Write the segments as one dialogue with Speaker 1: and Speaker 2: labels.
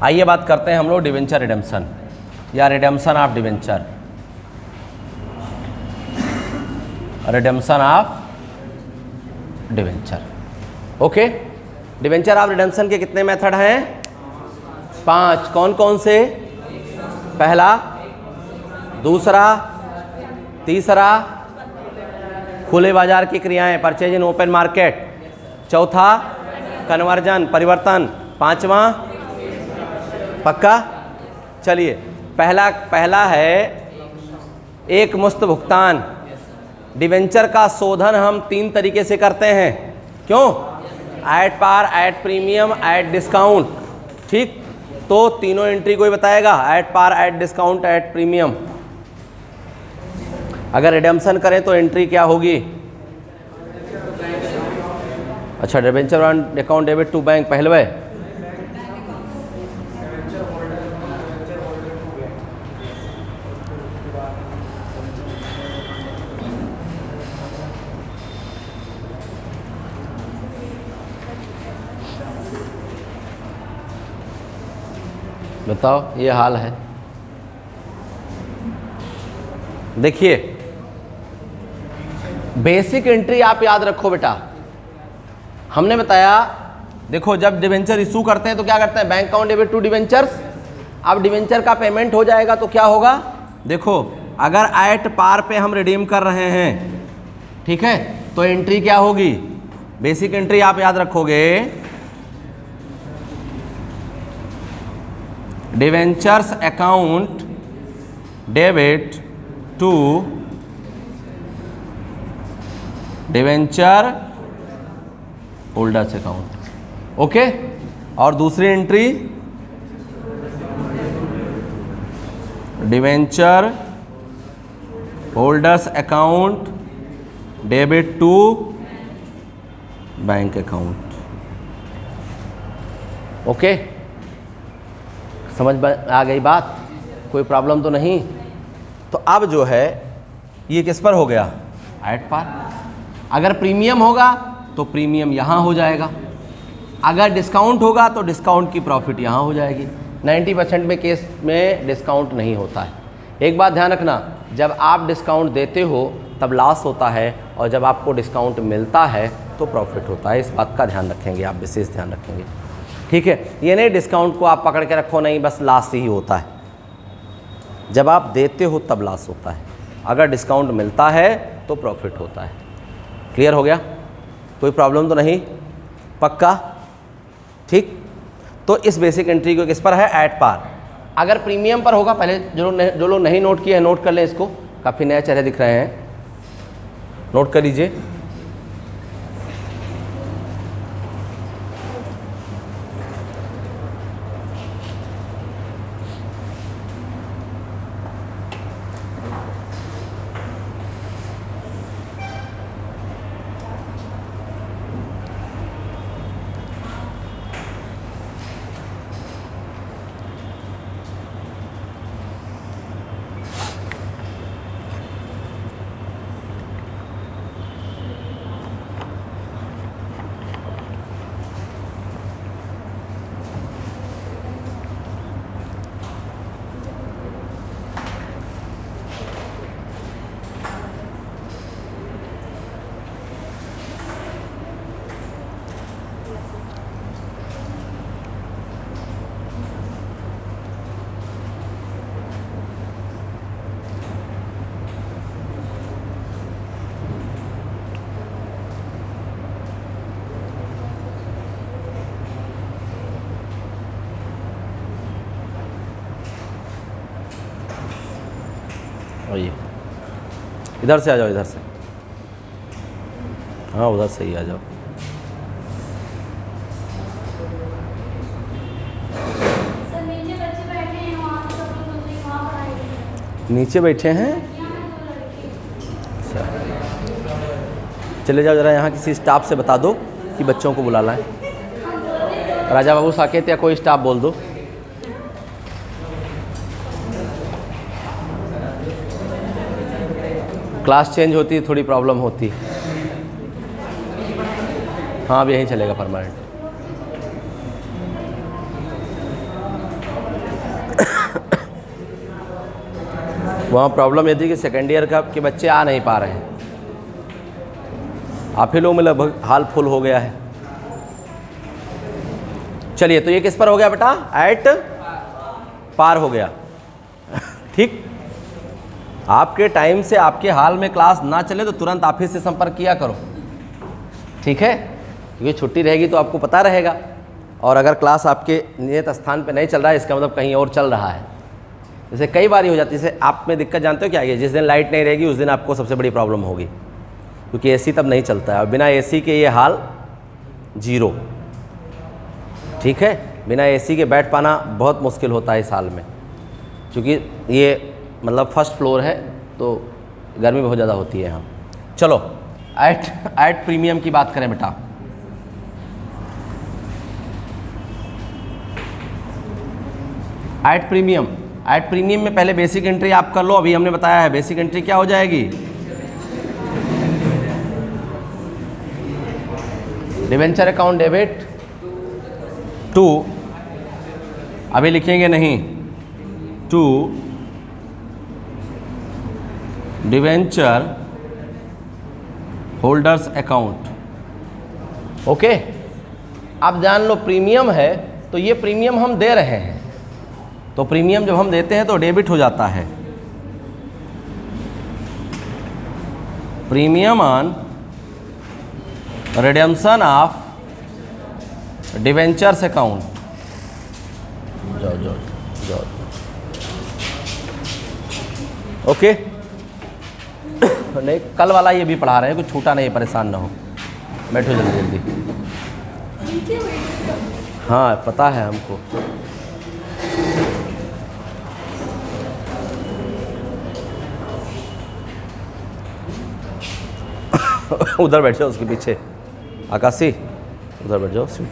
Speaker 1: आइए बात करते हैं हम लोग डिवेंचर रिडेम्पशन या redemption of debenture. Redemption of debenture. Okay, debenture of redemption के कितने मेथड हैं? 5। कौन कौन से? पहला, दूसरा, तीसरा, खुले बाजार की क्रियाएं, परचेज इन ओपन मार्केट। चौथा, कन्वर्जन, परिवर्तन। पांचवा, पक्का? चलिए, पहला है एक मुश्त भुगतान। डिवेंचर का शोधन हम 3 तरीके से करते हैं। क्यों? At par, at premium, at discount. ठीक, तो तीनों एंट्री कोई बताएगा? At par, at discount, at premium. अगर रिडेम्पशन करें तो एंट्री क्या होगी? अच्छा, debenture on account debit to bank पहलवे। बताओ, ये हाल है। देखिए, बेसिक एंट्री आप याद रखो बेटा। हमने बताया, देखो जब डिवेंचर इशू करते हैं तो क्या करते हैं? Bank account debit to debentures. अब डिवेंचर का पेमेंट हो जाएगा तो क्या होगा? देखो, अगर एट पार पे हम रिडीम कर रहे हैं, ठीक है, तो एंट्री क्या होगी? बेसिक एंट्री आप याद रखोगे, debentures account debit to debenture holders account. Okay, और दूसरी entry debenture holders account debit to bank account. Okay, समझ आ गई बात? कोई प्रॉब्लम तो नहीं? तो अब जो है ये किस पर हो गया? At par. अगर प्रीमियम होगा तो प्रीमियम यहाँ हो जाएगा, अगर डिस्काउंट होगा तो डिस्काउंट की प्रॉफिट यहाँ हो जाएगी। 90% में केस में डिस्काउंट नहीं होता है। एक बात ध्यान रखना, जब आप डिस्काउंट देते हो तब लॉस होता है, और जब आपको डिस्काउंट मिलता है तो प्रॉफिट होता है। इस बात का ध्यान रखेंगे आप, विशेष ध्यान रखेंगे। ठीक है, ये नहीं डिस्काउंट को आप पकड़ के रखो, नहीं बस लॉस ही होता है। जब आप देते हो तब लॉस होता है, अगर डिस्काउंट मिलता है तो प्रॉफिट होता है। क्लियर हो गया? कोई प्रॉब्लम तो नहीं? पक्का? ठीक, तो इस बेसिक एंट्री को किस पर है? At par. अगर प्रीमियम पर होगा, पहले जो लोग नहीं नोट किए हैं नोट कर लें इसको, काफ़ी नए चेहरे दिख रहे हैं, नोट कर लीजिए। आइए, इधर से आ जाओ, इधर से। हाँ, उधर से ही आ जाओ। नीचे बैठे हैं? अच्छा, चले जाओ जरा, यहाँ किसी स्टाफ से बता दो कि बच्चों को बुला लाएं। राजा बाबू साकेत या कोई स्टाफ बोल दो। क्लास चेंज होती है, थोड़ी प्रॉब्लम होती। हाँ, अब यहीं चलेगा परमानेंट। वहाँ प्रॉब्लम ये थी कि सेकेंड ईयर के बच्चे आ नहीं पा रहे हैं। आप ही लोगों में लगभग हाल फुल हो गया है। चलिए, तो ये किस पर हो गया बेटा? एट पार हो गया। ठीक, आपके टाइम से आपके हाल में क्लास ना चले तो तुरंत ऑफिस से संपर्क किया करो, ठीक है? क्योंकि छुट्टी रहेगी तो आपको पता रहेगा, और अगर क्लास आपके नियत स्थान पे नहीं चल रहा है इसका मतलब कहीं और चल रहा है। जैसे कई बार ही हो जाती है, जैसे आप में दिक्कत जानते हो क्या है? जिस दिन लाइट नहीं रहेगी उस दिन आपको सबसे बड़ी प्रॉब्लम होगी, क्योंकि एसी तब नहीं चलता है, और बिना एसी के ये हाल जीरो। ठीक है, बिना एसी के बैठ पाना बहुत मुश्किल होता है इस हाल में, क्योंकि ये मतलब फर्स्ट फ्लोर है तो गर्मी बहुत ज़्यादा होती है यहाँ। चलो, एट प्रीमियम की बात करें बेटा। एट प्रीमियम में पहले बेसिक एंट्री आप कर लो। अभी हमने बताया है बेसिक एंट्री क्या हो जाएगी? डिवेंचर अकाउंट डेबिट टू, अभी लिखेंगे नहीं, to debenture holders account. Okay, आप जान लो प्रीमियम है तो ये प्रीमियम हम दे रहे हैं, तो प्रीमियम जब हम देते हैं तो डेबिट हो जाता है। Premium on redemption of debentures account. जाओ। ओके, नहीं कल वाला ये भी पढ़ा रहे हैं, कुछ छूटा नहीं, परेशान ना हो। बैठो जल्दी। हाँ पता है हमको। उधर बैठ जाओ, उसके पीछे आकाशी, उधर बैठ जाओ सीट।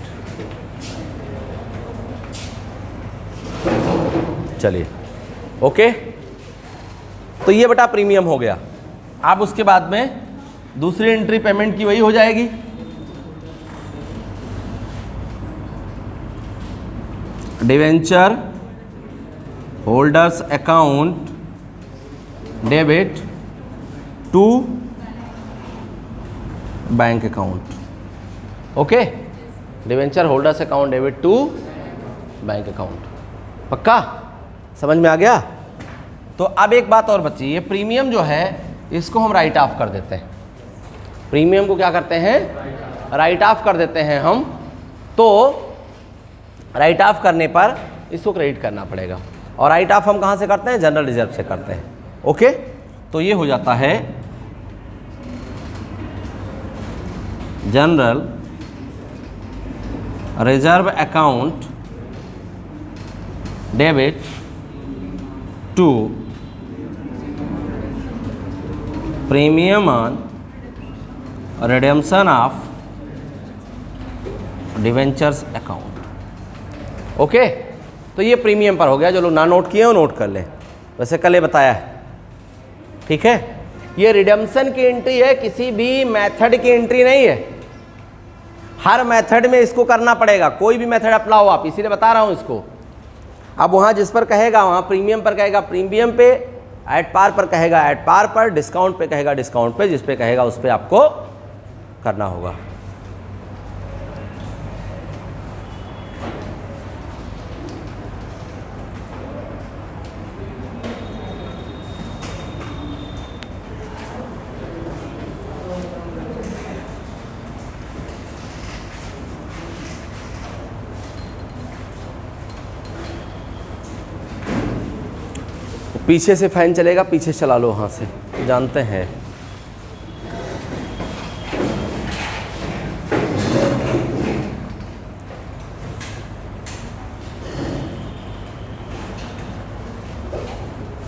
Speaker 1: चलिए, ओके, तो ये बेटा प्रीमियम हो गया। अब उसके बाद में दूसरी एंट्री पेमेंट की वही हो जाएगी। Debenture holders account debit to bank account. Okay, debenture holders account debit to bank account. पक्का समझ में आ गया? तो अब एक बात और बची, ये प्रीमियम जो है इसको हम राइट ऑफ कर देते हैं। प्रीमियम को क्या करते हैं? राइट ऑफ कर देते हैं हम। तो राइट ऑफ करने पर इसको क्रेडिट करना पड़ेगा, और राइट ऑफ हम कहाँ से करते हैं? जनरल रिजर्व से करते हैं। ओके, तो ये हो जाता है general reserve account debit to premium on redemption of debentures account. Okay, तो ये प्रीमियम पर हो गया। जो लोग ना नोट किए हो नोट कर लें, वैसे कल ये बताया है। ठीक है, ये रिडेम्पशन की एंट्री है, किसी भी मेथड की एंट्री नहीं है। हर मेथड में इसको करना पड़ेगा, कोई भी मेथड अपनाओ आप, इसीलिए बता रहा हूँ इसको। अब वहाँ जिस पर कहेगा वहाँ प्रीमियम पर कहेगा प्रीमियम पे, एट पार पर कहेगा एट पार पर, डिस्काउंट पे कहेगा डिस्काउंट पे, जिस पे कहेगा उस पे आपको करना होगा। पीछे से फैन चलेगा, पीछे चला लो वहाँ से, जानते हैं।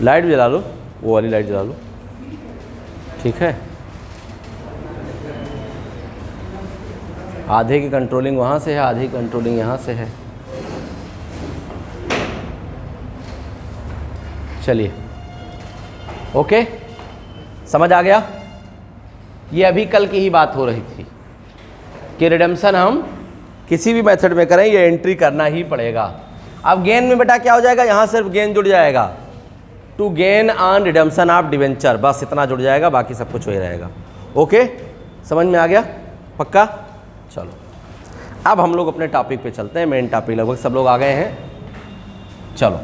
Speaker 1: लाइट जला लो, वो वाली लाइट जला लो, ठीक है। आधे की कंट्रोलिंग वहाँ से है, आधे की कंट्रोलिंग यहाँ से है। चलिए, ओके, समझ आ गया? ये अभी कल की ही बात हो रही थी कि रिडेम्पशन हम किसी भी मेथड में करें ये एंट्री करना ही पड़ेगा। अब गेन में बेटा क्या हो जाएगा? यहाँ सिर्फ गेन जुड़ जाएगा, to gain on redemption of debenture, बस इतना जुड़ जाएगा, बाकी सब कुछ हो ही रहेगा। ओके, समझ में आ गया? पक्का? चलो अब हम लोग अपने टॉपिक पे चलते हैं, मेन टॉपिक। लगभग सब लोग आ गए हैं। चलो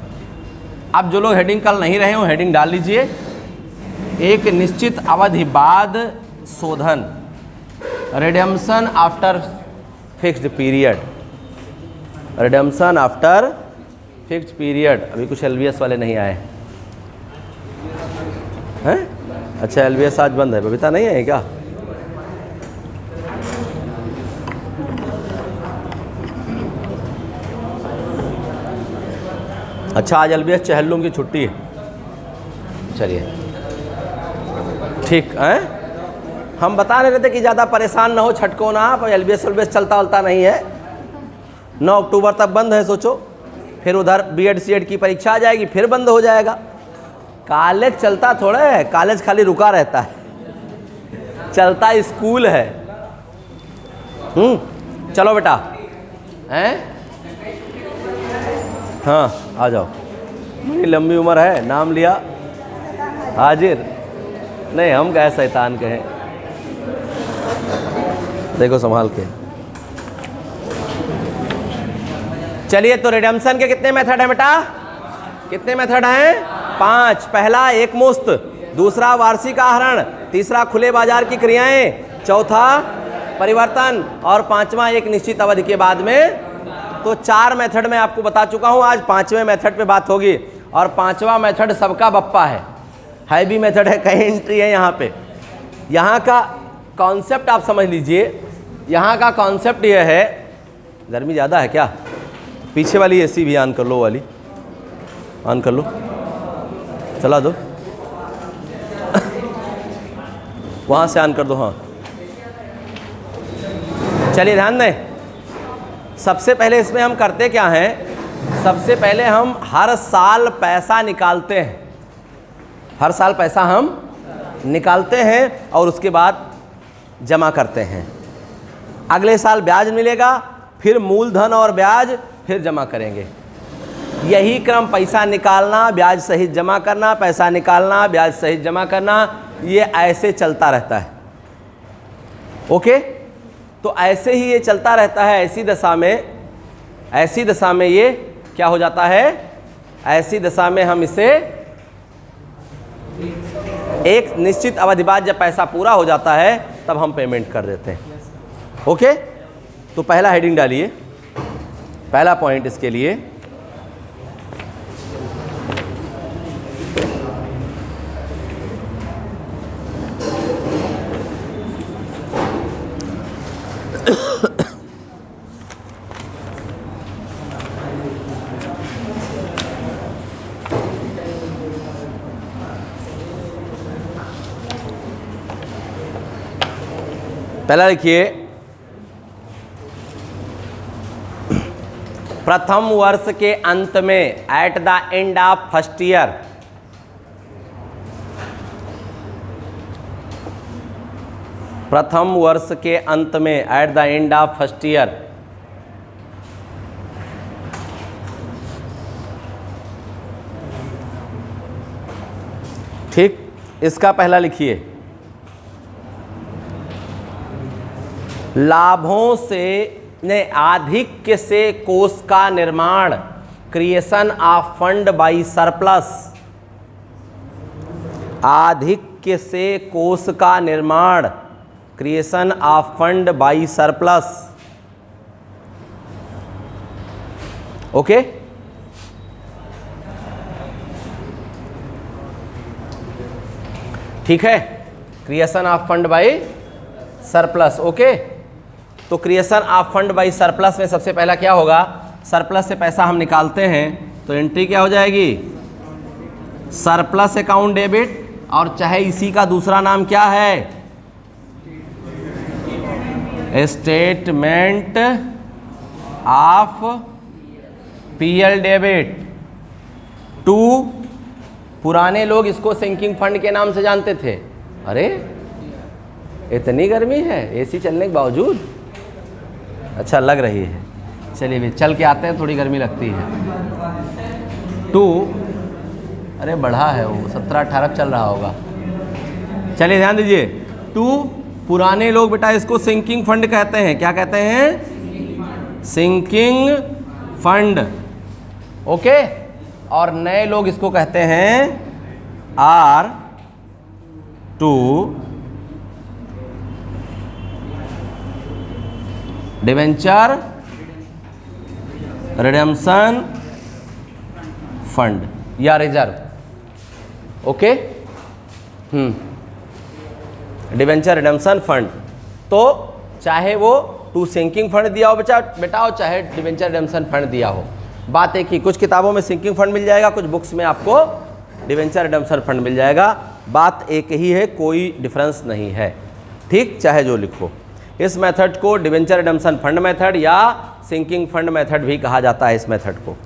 Speaker 1: अब जो लोग हेडिंग कल नहीं रहे हो हेडिंग डाल लीजिए। एक निश्चित अवधि बाद शोधन, redemption after fixed period, redemption after fixed period. अभी कुछ एलबीएस वाले नहीं आए हैं? अच्छा, एलबीएस आज बंद है, बबीता नहीं है क्या? अच्छा, आज एलबीएस चहल्लुम की छुट्टी है। चलिए ठीक है। हम बता रहे थे कि ज़्यादा परेशान ना हो, छटको ना आप, एलबीएस चलता नहीं है। 9 अक्टूबर तक बंद है, सोचो। फिर उधर बीएड सीएड की परीक्षा आ जाएगी, फिर बंद हो जाएगा। कॉलेज चलता थोड़ा है, कॉलेज खाली रुका रहता है, चलता स्कूल है। चलो बेटा, हैं? हाँ आ जाओ। मेरी लंबी उम्र है, नाम लिया हाजिर। नहीं, हम कहे शैतान कहें, देखो संभाल के। चलिए, तो रिडेम्पशन के कितने मेथड हैं बेटा? कितने मेथड हैं? 5। पहला एक मुश्त, दूसरा वार्षिक आहरण, तीसरा खुले बाजार की क्रियाएं, चौथा परिवर्तन और पांचवा एक निश्चित अवधि के बाद में। तो 4 मेथड मैं आपको बता चुका हूं, आज 5वें मेथड पे बात होगी। और 5वां मेथड सबका बप्पा है, हैवी मेथड है, कहीं एंट्री है यहाँ पे। यहाँ का कॉन्सेप्ट आप समझ लीजिए। यहाँ का कॉन्सेप्ट यह है, गर्मी ज़्यादा है क्या? पीछे वाली एसी भी ऑन कर लो, वाली ऑन कर लो, चला दो, वहाँ से ऑन कर दो। हाँ चलिए ध्यान दें। सबसे पहले इसमें हम करते क्या हैं? सबसे पहले हम हर साल पैसा निकालते हैं, हर साल पैसा हम निकालते हैं और उसके बाद जमा करते हैं। अगले साल ब्याज मिलेगा, फिर मूलधन और ब्याज, फिर जमा करेंगे। यही क्रम, पैसा निकालना, ब्याज सहित जमा करना, पैसा निकालना, ब्याज सहित जमा करना, ये ऐसे चलता रहता है। ओके, तो ऐसे ही ये चलता रहता है। ऐसी दशा में ये क्या हो जाता है? ऐसी दशा में हम इसे एक निश्चित अवधि बाद जब पैसा पूरा हो जाता है तब हम पेमेंट कर देते हैं। ओके, तो पहला हेडिंग डालिए, पहला पॉइंट इसके लिए। पहला लिखिए, प्रथम वर्ष के अंत में, at the end of first year, प्रथम वर्ष के अंत में, at the end of first year, ठीक। इसका पहला लिखिए, लाभों से ने आधिक्य से कोष का निर्माण, creation of fund by surplus, आधिक्य से कोष का निर्माण, creation of fund by surplus. Okay, ठीक है, creation of fund by surplus. Okay, तो creation of fund by surplus में सबसे पहला क्या होगा? सरप्लस से पैसा हम निकालते हैं तो एंट्री क्या हो जाएगी? सरप्लस अकाउंट डेबिट, और चाहे इसी का दूसरा नाम क्या है? Statement of PL debit. To, पुराने लोग इसको सिंकिंग फंड के नाम से जानते थे। अरे इतनी गर्मी है एसी चलने के बावजूद, अच्छा लग रही है। चलिए भी चल के आते हैं, थोड़ी गर्मी लगती है। 2 अरे बढ़ा है वो, 17-18 चल रहा होगा। चलिए ध्यान दीजिए। 2, पुराने लोग बेटा इसको सिंकिंग फंड कहते हैं। क्या कहते हैं? Sinking fund. ओके। और नए लोग इसको कहते हैं R2 डिवेंचर रिडेम्पशन फंड या reserve. Okay. Debenture redemption fund. तो चाहे वो टू सिंकिंग फंड दिया हो बेटा हो, चाहे डिवेंचर रिडेम्पशन फंड दिया हो, बात एक ही। कुछ किताबों में सिंकिंग फंड मिल जाएगा, कुछ बुक्स में आपको डिवेंचर रिडेम्पशन फंड मिल जाएगा। बात एक ही है, कोई डिफरेंस नहीं है। ठीक, चाहे जो लिखो। इस मेथड को डिवेंचर रिडेम्पशन फंड मेथड या सिंकिंग फंड मेथड भी कहा जाता है इस मेथड को।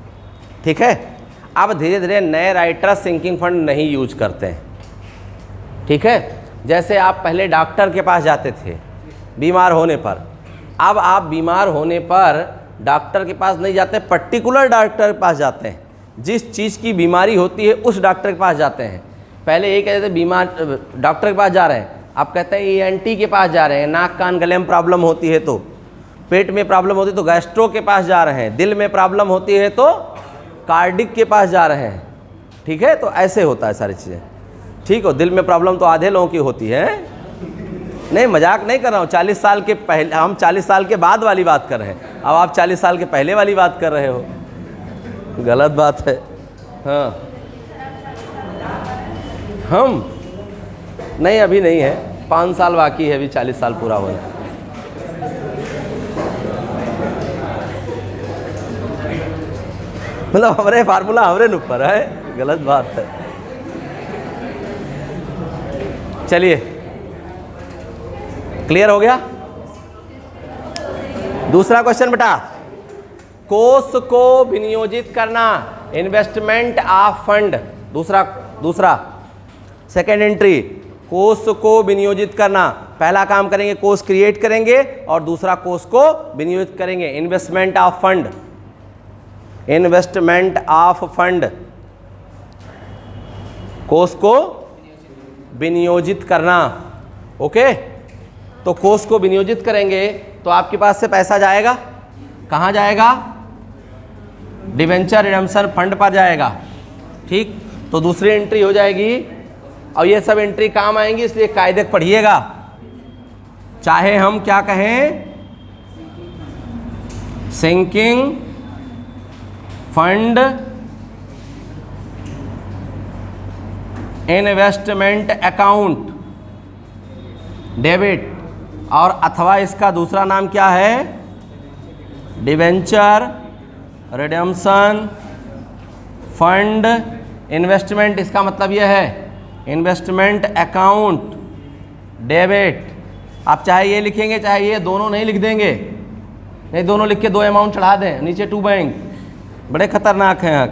Speaker 1: ठीक है। अब धीरे धीरे नए राइटर सिंकिंग फंड नहीं यूज करते हैं। ठीक है। जैसे आप पहले डॉक्टर के पास जाते थे बीमार होने पर, अब आप बीमार होने पर डॉक्टर के पास नहीं जाते, पर्टिकुलर डॉक्टर के पास जाते हैं। जिस चीज़ की बीमारी होती है उस डॉक्टर के पास जाते हैं। पहले ये कहते थे बीमार डॉक्टर के पास जा रहे हैं, आप कहते हैं ENT के पास जा रहे हैं। नाक कान गले में प्रॉब्लम होती है तो, पेट में प्रॉब्लम होती है तो गैस्ट्रो के पास जा रहे हैं, दिल में प्रॉब्लम होती है तो कार्डिक के पास जा रहे हैं। ठीक है। तो ऐसे होता है सारी चीज़ें। ठीक हो। दिल में प्रॉब्लम तो आधे लोगों की होती है। नहीं, मजाक नहीं कर रहा हूँ। 40 साल के पहले, हम 40 साल के बाद वाली बात कर रहे हैं। अब आप 40 साल के पहले वाली बात कर रहे हो, गलत बात है। हाँ, हम नहीं, अभी नहीं है, 5 साल बाकी है, अभी 40 साल पूरा होने। मतलब हमारे फार्मूला हमारे ऊपर है, गलत बात है। चलिए, क्लियर हो गया। दूसरा क्वेश्चन बेटा, कोष को विनियोजित करना, इन्वेस्टमेंट ऑफ फंड। दूसरा सेकेंड एंट्री, कोष को विनियोजित करना। पहला काम करेंगे कोष क्रिएट करेंगे और दूसरा कोष को विनियोजित करेंगे। Investment of fund, investment of fund, कोष को विनियोजित करना। ओके। तो कोष को विनियोजित करेंगे तो आपके पास से पैसा जाएगा, कहाँ जाएगा? डिवेंचर रिडेम्पशन फंड पर जाएगा। ठीक। तो दूसरी एंट्री हो जाएगी और ये सब एंट्री काम आएंगी, इसलिए कायदे पढ़िएगा। चाहे हम क्या कहें, sinking fund investment account debit, और अथवा इसका दूसरा नाम क्या है, डिवेंचर रिडेम्पशन फंड इन्वेस्टमेंट। इसका मतलब यह है इन्वेस्टमेंट अकाउंट डेबिट। आप चाहे ये लिखेंगे चाहे ये, दोनों नहीं लिख देंगे। नहीं, दोनों लिख के 2 अमाउंट चढ़ा दें नीचे, 2 बैंक। बड़े खतरनाक हैं यहाँ।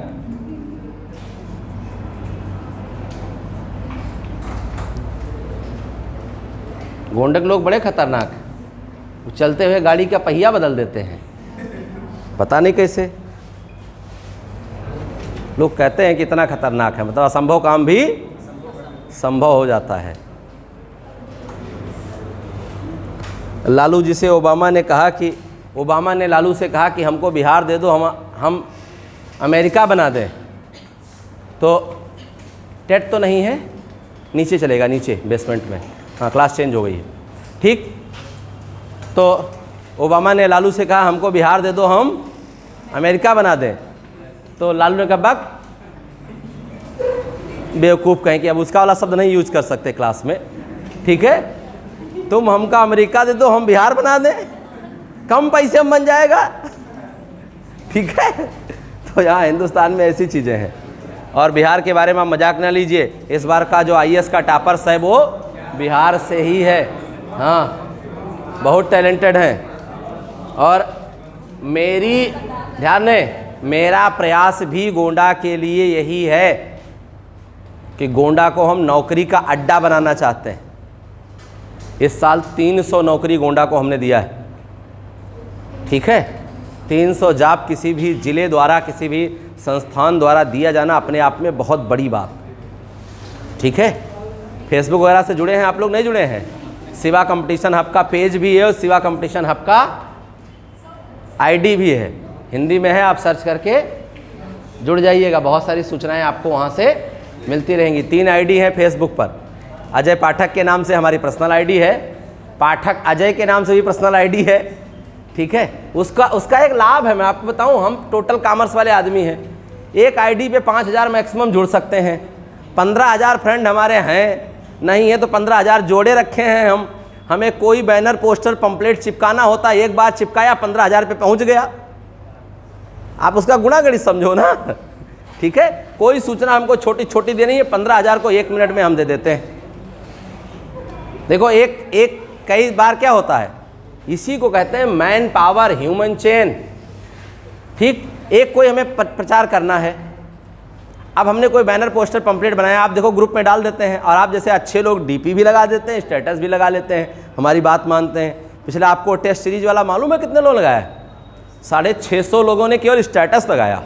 Speaker 1: गोंडक लोग बड़े खतरनाक हैं, वो चलते हुए गाड़ी का पहिया बदल देते हैं, पता नहीं कैसे। लोग कहते हैं कि इतना खतरनाक है, मतलब असंभव काम भी संभव हो जाता है। लालू जी से ओबामा ने कहा कि, ओबामा ने लालू से कहा कि हमको बिहार दे दो, हम अमेरिका बना दें। तो टेट तो नहीं है, नीचे चलेगा, नीचे बेसमेंट में। हाँ, क्लास चेंज हो गई है। ठीक। तो ओबामा ने लालू से कहा हमको बिहार दे दो, हम अमेरिका बना दें। तो लालू ने कहा बक, बेवकूफ़ कहें कि अब उसका वाला शब्द नहीं यूज कर सकते क्लास में। ठीक है। तुम हमका अमेरिका दे दो, हम बिहार बना दें, कम पैसे में बन जाएगा। ठीक है। तो यहाँ हिंदुस्तान में ऐसी चीज़ें हैं। और बिहार के बारे में आप मजाक ना लीजिए, इस बार का जो IAS का टॉपर्स है वो बिहार से ही है। हाँ, बहुत टैलेंटेड हैं। और मेरी, ध्यान दें, मेरा प्रयास भी गोंडा के लिए यही है कि गोंडा को हम नौकरी का अड्डा बनाना चाहते हैं। इस साल 300 नौकरी गोंडा को हमने दिया है। ठीक है। 300 जॉब किसी भी जिले द्वारा, किसी भी संस्थान द्वारा दिया जाना अपने आप में बहुत बड़ी बात, ठीक है। फेसबुक वगैरह से जुड़े हैं आप लोग, नहीं जुड़े हैं? शिवा कंपटीशन हब का पेज भी है और शिवा कंपटीशन हब का आईडी भी है, हिंदी में है, आप सर्च करके जुड़ जाइएगा। बहुत सारी सूचनाएं आपको वहाँ से मिलती रहेंगी। 3 आईडी हैं फेसबुक पर। अजय पाठक के नाम से हमारी पर्सनल आईडी है, पाठक अजय के नाम से भी पर्सनल आईडी है, ठीक है। उसका एक लाभ है, मैं आपको बताऊं, हम टोटल कॉमर्स वाले आदमी हैं। एक आईडी पे 5000 मैक्सिमम जुड़ सकते हैं। 15000 फ्रेंड हमारे हैं, नहीं है तो 15000 जोड़े रखे हैं हम। हमें कोई बैनर पोस्टर पंपलेट चिपकाना होता, एक बार चिपकाया 15000 पे पहुंच गया। आप उसका गुणागणित समझो ना, ठीक है। कोई सूचना हमको छोटी छोटी देनी है, 15000 को 1 मिनट में हम दे देते हैं। देखो एक कई बार क्या होता है, इसी को कहते हैं मैन पावर, ह्यूमन चेन, ठीक। एक कोई हमें प्रचार करना है, अब हमने कोई बैनर पोस्टर पंपलेट बनाया, आप देखो ग्रुप में डाल देते हैं, और आप जैसे अच्छे लोग डीपी भी लगा देते हैं, स्टेटस भी लगा लेते हैं, हमारी बात मानते हैं। पिछले आपको टेस्ट सीरीज वाला मालूम है कितने लोग लगाए? 650 लोगों ने केवल स्टेटस लगाया।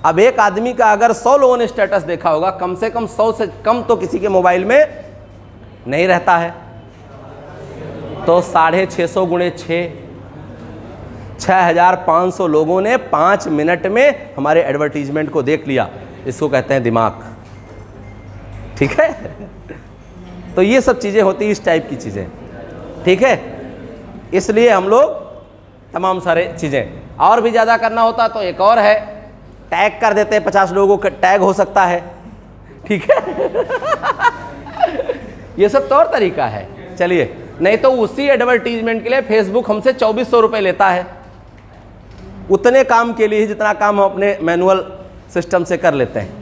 Speaker 1: अब एक आदमी का अगर 100 लोगों ने स्टेटस देखा होगा, कम से कम 100 से कम तो किसी के मोबाइल में नहीं रहता है। तो 650 गुणे 6, 6500 लोगों ने 5 मिनट में हमारे एडवर्टीजमेंट को देख लिया। इसको कहते हैं दिमाग, ठीक है। तो ये सब चीज़ें होती हैं, इस टाइप की चीज़ें, ठीक है। इसलिए हम लोग तमाम सारे चीज़ें, और भी ज़्यादा करना होता तो एक और है, टैग कर देते हैं, 50 लोगों का टैग हो सकता है, ठीक है। ये सब तौर तरीका है। चलिए, नहीं तो उसी एडवर्टीजमेंट के लिए फेसबुक हमसे 2400 रुपये लेता है, उतने काम के लिए जितना काम हम अपने मैनुअल सिस्टम से कर लेते हैं,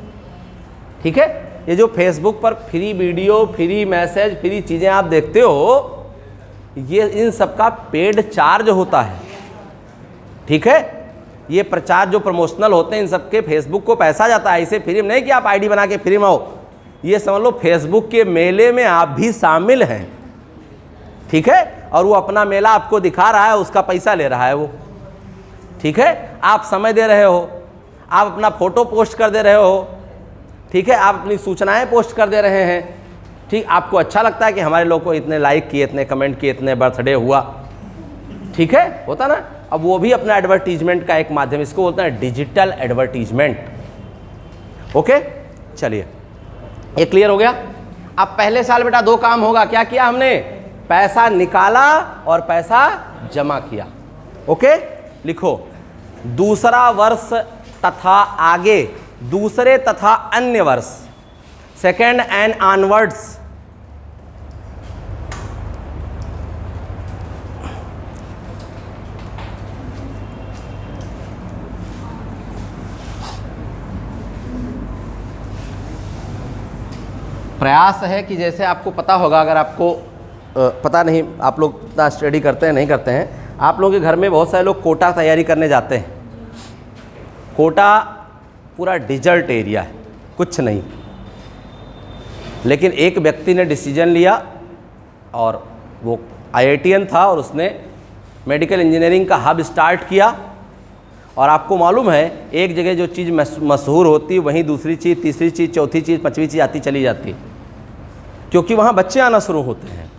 Speaker 1: ठीक है। ये जो फेसबुक पर free video, free message, free चीज़ें आप देखते हो, ये इन सब का पेड चार्ज होता है, ठीक है। ये प्रचार जो प्रमोशनल होते हैं, इन सब के फेसबुक को पैसा जाता है। इसे फ्री में नहीं कि आप आईडी बना के फ्री में हो, ये समझ लो फेसबुक के मेले में आप भी शामिल हैं, ठीक है। और वो अपना मेला आपको दिखा रहा है, उसका पैसा ले रहा है वो, ठीक है। आप समय दे रहे हो, आप अपना फोटो पोस्ट कर दे रहे हो, ठीक है, आप अपनी सूचनाएं पोस्ट कर दे रहे हैं, ठीक। आपको अच्छा लगता है कि हमारे लोग को इतने लाइक किए, इतने कमेंट किए, इतने बर्थडे हुआ, ठीक है, होता ना। अब वो भी अपना एडवर्टीजमेंट का एक माध्यम, इसको बोलते हैं डिजिटल एडवर्टीजमेंट, ओके। चलिए, ये क्लियर हो गया। अब पहले साल बेटा 2 काम होगा, क्या किया हमने? पैसा निकाला और पैसा जमा किया, ओके। लिखो, दूसरा वर्ष तथा आगे, दूसरे तथा अन्य वर्ष, सेकेंड एंड ऑनवर्ड्स, प्रयास है कि जैसे आपको पता होगा, अगर आपको पता नहीं, आप लोग इतना स्टडी करते हैं नहीं करते हैं, आप लोगों के घर में बहुत सारे लोग कोटा तैयारी करने जाते हैं। कोटा पूरा डिजर्ट एरिया है, कुछ नहीं, लेकिन एक व्यक्ति ने डिसीजन लिया, और वो IITian था, और उसने मेडिकल इंजीनियरिंग का हब स्टार्ट किया। और आपको मालूम है, एक जगह जो चीज़ मशहूर होती है, वहीं दूसरी चीज़, तीसरी चीज़, चौथी चीज़, 5वीं चीज़ आती चली जाती है, क्योंकि वहाँ बच्चे आना शुरू होते हैं।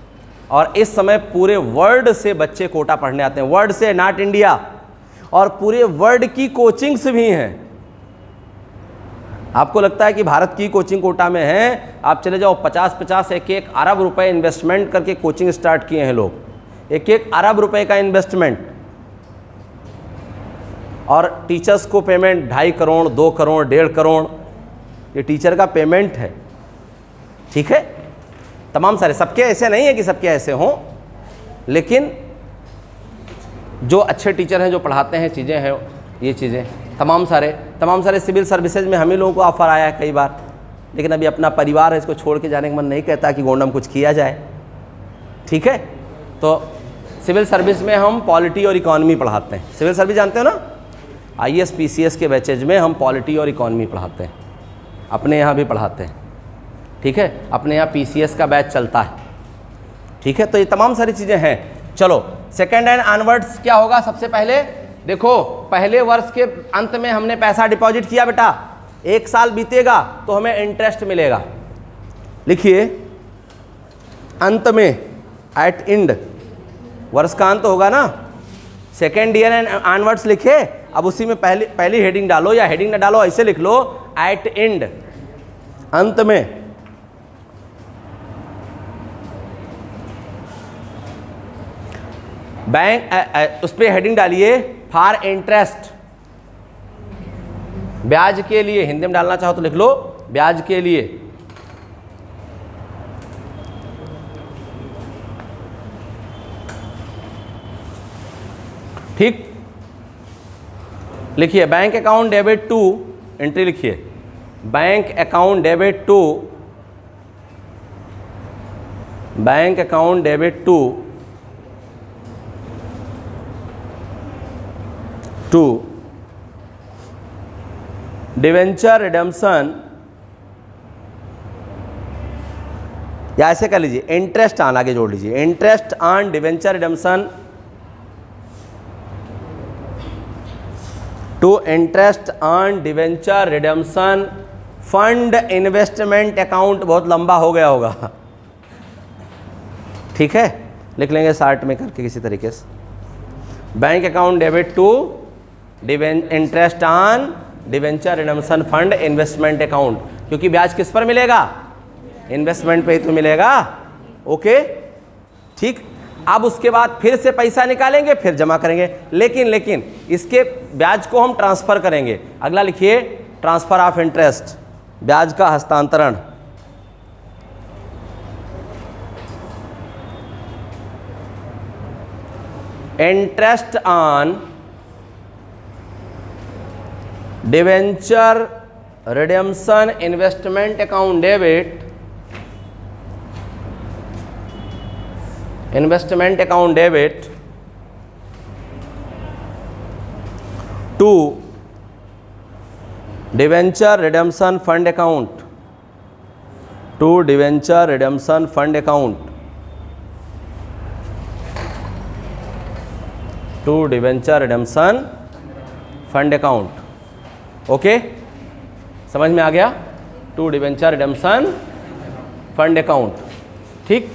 Speaker 1: और इस समय पूरे वर्ल्ड से बच्चे कोटा पढ़ने आते हैं, वर्ल्ड से, नॉट इंडिया, और पूरे वर्ल्ड की कोचिंग्स भी हैं। आपको लगता है कि भारत की कोचिंग कोटा में है, आप चले जाओ, 50-50, 1-1 अरब रुपए इन्वेस्टमेंट करके कोचिंग स्टार्ट किए हैं लोग, 1-1 अरब रुपए का इन्वेस्टमेंट, और टीचर्स को पेमेंट 2.5 करोड़, 2 करोड़, 1.5 करोड़, ये टीचर का पेमेंट है, ठीक है। तमाम सारे, सबके ऐसे नहीं है कि सबके ऐसे हों, लेकिन जो अच्छे टीचर हैं, जो पढ़ाते हैं, चीज़ें हैं, ये चीज़ें तमाम सारे सिविल सर्विसेज में हम ही लोगों को ऑफ़र आया है कई बार, लेकिन अभी अपना परिवार है, इसको छोड़ के जाने का मन नहीं कहता कि गोंडम कुछ किया जाए, ठीक है। तो सिविल सर्विस में हम पॉलिटी और इकॉनमी पढ़ाते हैं। सिविल सर्विस जानते हो ना, IAS PCS के बैचेज में हम पॉलिटी और इकॉनमी पढ़ाते हैं, अपने यहाँ भी पढ़ाते हैं, ठीक है। अपने यहाँ PCS का बैच चलता है, ठीक है। तो ये तमाम सारी चीज़ें हैं। चलो, सेकेंड एंड ऑनवर्ड्स क्या होगा? सबसे पहले देखो पहले वर्ष के अंत में हमने पैसा डिपॉजिट किया बेटा, 1 साल बीतेगा तो हमें इंटरेस्ट मिलेगा। लिखिए अंत में, एट एंड, वर्ष का अंत होगा ना, सेकेंड ईयर एंड ऑनवर्ड्स लिखे। अब उसी में पहली हेडिंग डालो, या हेडिंग ना डालो, ऐसे लिख लो एट एंड, अंत में। बैंक उस पर हेडिंग डालिए फॉर इंटरेस्ट, ब्याज के लिए, हिंदी में डालना चाहो तो लिख लो ब्याज के लिए। ठीक, लिखिए bank account debit to, entry लिखिए bank account debit to, bank account debit to debenture redemption, या ऐसे कर लीजिए इंटरेस्ट ऑन, आगे जोड़ लीजिए interest on debenture redemption to interest on debenture redemption fund investment account. बहुत लंबा हो गया होगा, ठीक है, लिख लेंगे शार्ट में करके किसी तरीके से। Bank account debit to interest on debenture redemption fund investment account, क्योंकि ब्याज किस पर मिलेगा, इन्वेस्टमेंट पे ही तो मिलेगा। ओके ठीक, अब उसके बाद फिर से पैसा निकालेंगे, फिर जमा करेंगे, लेकिन इसके ब्याज को हम ट्रांसफर करेंगे। अगला लिखिए ट्रांसफर ऑफ इंटरेस्ट, ब्याज का हस्तांतरण। Interest on debenture redemption investment account debit, investment account debit to debenture redemption fund account, to debenture redemption fund account, to debenture redemption fund account. Okay, समझ में आ गया, to debenture redemption fund account. ठीक,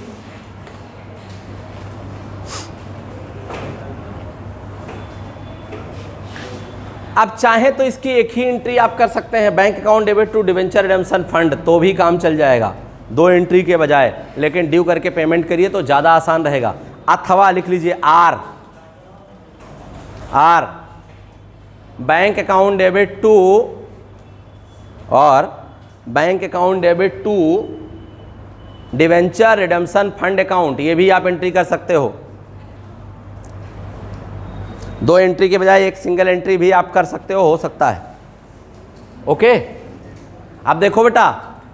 Speaker 1: अब चाहे तो इसकी एक ही एंट्री आप कर सकते हैं, bank account debit to debenture redemption fund, तो भी काम चल जाएगा 2 एंट्री के बजाय, लेकिन ड्यू करके पेमेंट करिए तो ज़्यादा आसान रहेगा। अथवा लिख लीजिए आर बैंक अकाउंट डेबिट टू, और bank account debit to debenture redemption fund account, ये भी आप एंट्री कर सकते हो। 2 एंट्री के बजाय एक सिंगल एंट्री भी आप कर सकते हो सकता है। ओके, अब देखो बेटा,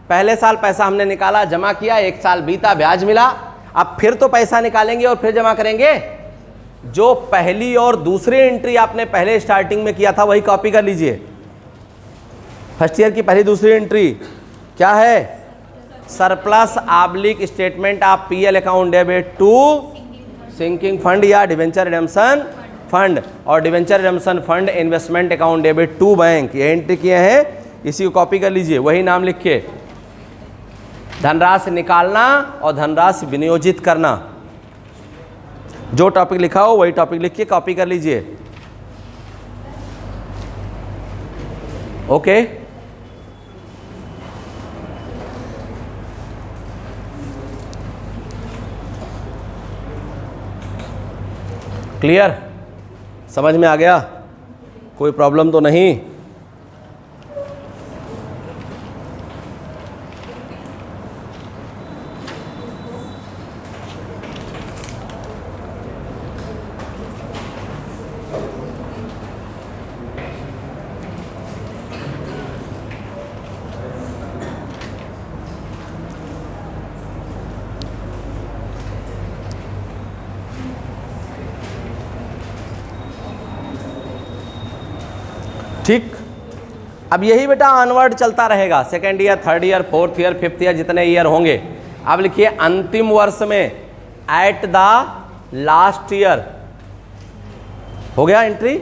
Speaker 1: पहले साल पैसा हमने निकाला, जमा किया, 1 साल बीता, ब्याज मिला, अब फिर तो पैसा निकालेंगे और फिर जमा करेंगे। जो पहली और दूसरी एंट्री आपने पहले स्टार्टिंग में किया था वही कॉपी कर लीजिए। फर्स्ट ईयर की पहली दूसरी एंट्री क्या है, surplus oblique statement of PL account debit to sinking fund या डिवेंचर रिडेम्पशन फंड, और debenture redemption fund investment account debit to bank, ये एंट्री किए हैं, इसी को कॉपी कर लीजिए, वही नाम लिख के। धनराशि निकालना और धनराशि विनियोजित करना, जो टॉपिक लिखा हो वही टॉपिक लिख के कॉपी कर लीजिए। ओके, क्लियर, समझ में आ गया, कोई प्रॉब्लम तो नहीं। ठीक, अब यही बेटा ऑनवर्ड चलता रहेगा, second year, third year, fourth year, fifth year, जितने ईयर होंगे। अब लिखिए अंतिम वर्ष में, एट द लास्ट ईयर, हो गया entry,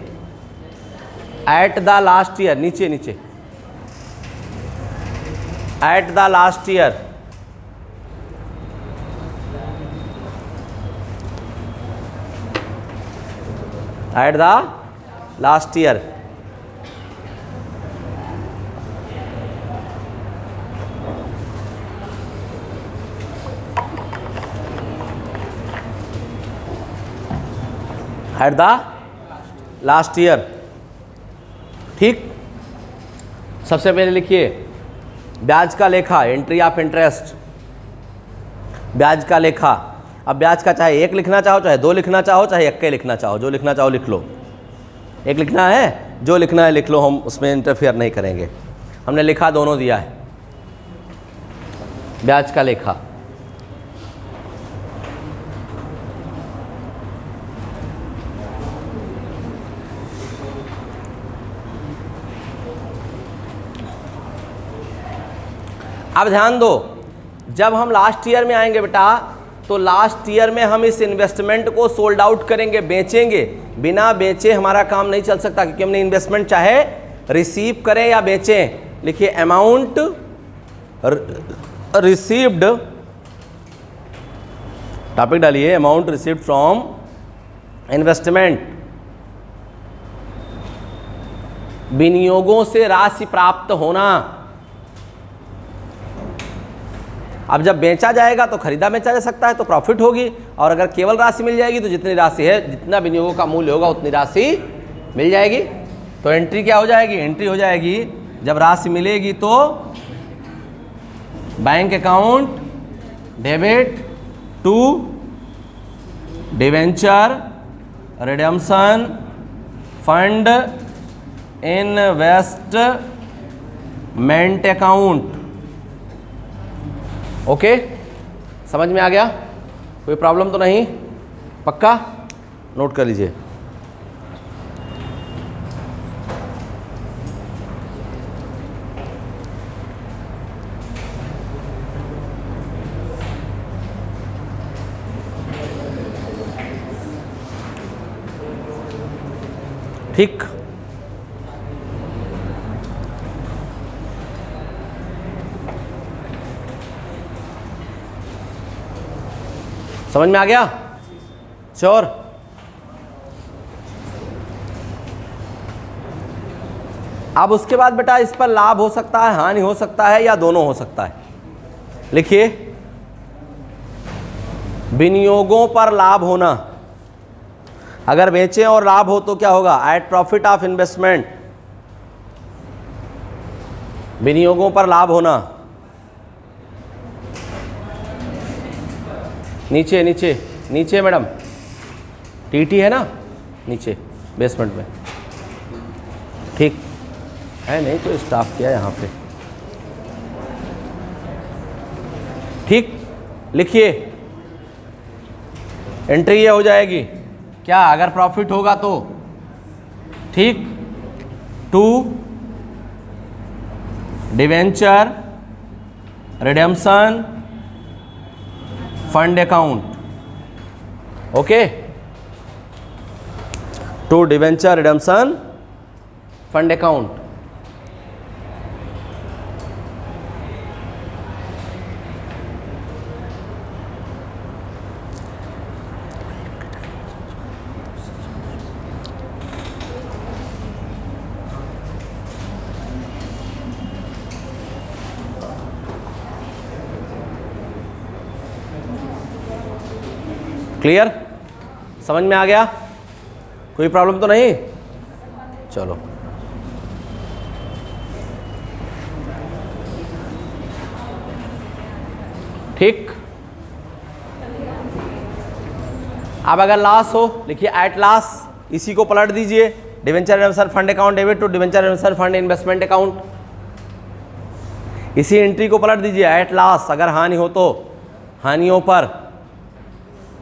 Speaker 1: at the last year, नीचे नीचे, at the last year, at the last year, at the last year. ठीक, सबसे पहले लिखिए ब्याज का लेखा, एंट्री ऑफ इंटरेस्ट, ब्याज का लेखा। अब ब्याज का चाहे एक लिखना चाहो, चाहे दो लिखना चाहो, चाहे इक्के लिखना चाहो, जो लिखना चाहो लिख लो। एक लिखना है, जो लिखना है लिख लो, हम उसमें इंटरफेयर नहीं करेंगे। हमने लिखा दोनों दिया है, ब्याज का लेखा। अब ध्यान दो, जब हम लास्ट ईयर में आएंगे बेटा, तो लास्ट ईयर में हम इस इन्वेस्टमेंट को सोल्ड आउट करेंगे, बेचेंगे। बिना बेचे हमारा काम नहीं चल सकता, क्योंकि हमने इन्वेस्टमेंट चाहे रिसीव करें या बेचें। लिखिए अमाउंट रिसीव्ड, टॉपिक डालिए अमाउंट रिसीव्ड फ्रॉम इन्वेस्टमेंट, विनियोगों से राशि प्राप्त होना। अब जब बेचा जाएगा तो खरीदा बेचा जा सकता है, तो प्रॉफिट होगी। और अगर केवल राशि मिल जाएगी तो जितनी राशि है, जितना विनियोगों का मूल्य होगा उतनी राशि मिल जाएगी। तो एंट्री क्या हो जाएगी? एंट्री हो जाएगी जब राशि मिलेगी तो bank account debit to debenture redemption fund investment account. Okay, समझ में आ गया? कोई प्रॉब्लम तो नहीं? पक्का नोट कर लीजिए। ठीक, समझ में आ गया? श्योर? अब उसके बाद बेटा इस पर लाभ हो सकता है, हानि हो सकता है, या दोनों हो सकता है। लिखिए विनियोगों पर लाभ होना। अगर बेचें और लाभ हो तो क्या होगा? एट प्रॉफिट ऑफ इन्वेस्टमेंट, विनियोगों पर लाभ होना। नीचे नीचे नीचे मैडम, टीटी है ना नीचे बेसमेंट में। ठीक है, नहीं तो स्टाफ किया यहाँ पे। ठीक, लिखिए एंट्री ये हो जाएगी क्या? अगर प्रॉफिट होगा तो ठीक, to debenture redemption fund account. Okay, to debenture redemption fund account. Clear? समझ में आ गया? कोई प्रॉब्लम तो नहीं? चलो, ठीक। अब अगर लॉस हो, लिखिए एट लॉस, इसी को पलट दीजिए, debenture redemption fund account debit to debenture redemption fund investment account. इसी एंट्री को पलट दीजिए, एट लॉस। अगर हानि हो तो हानियों पर,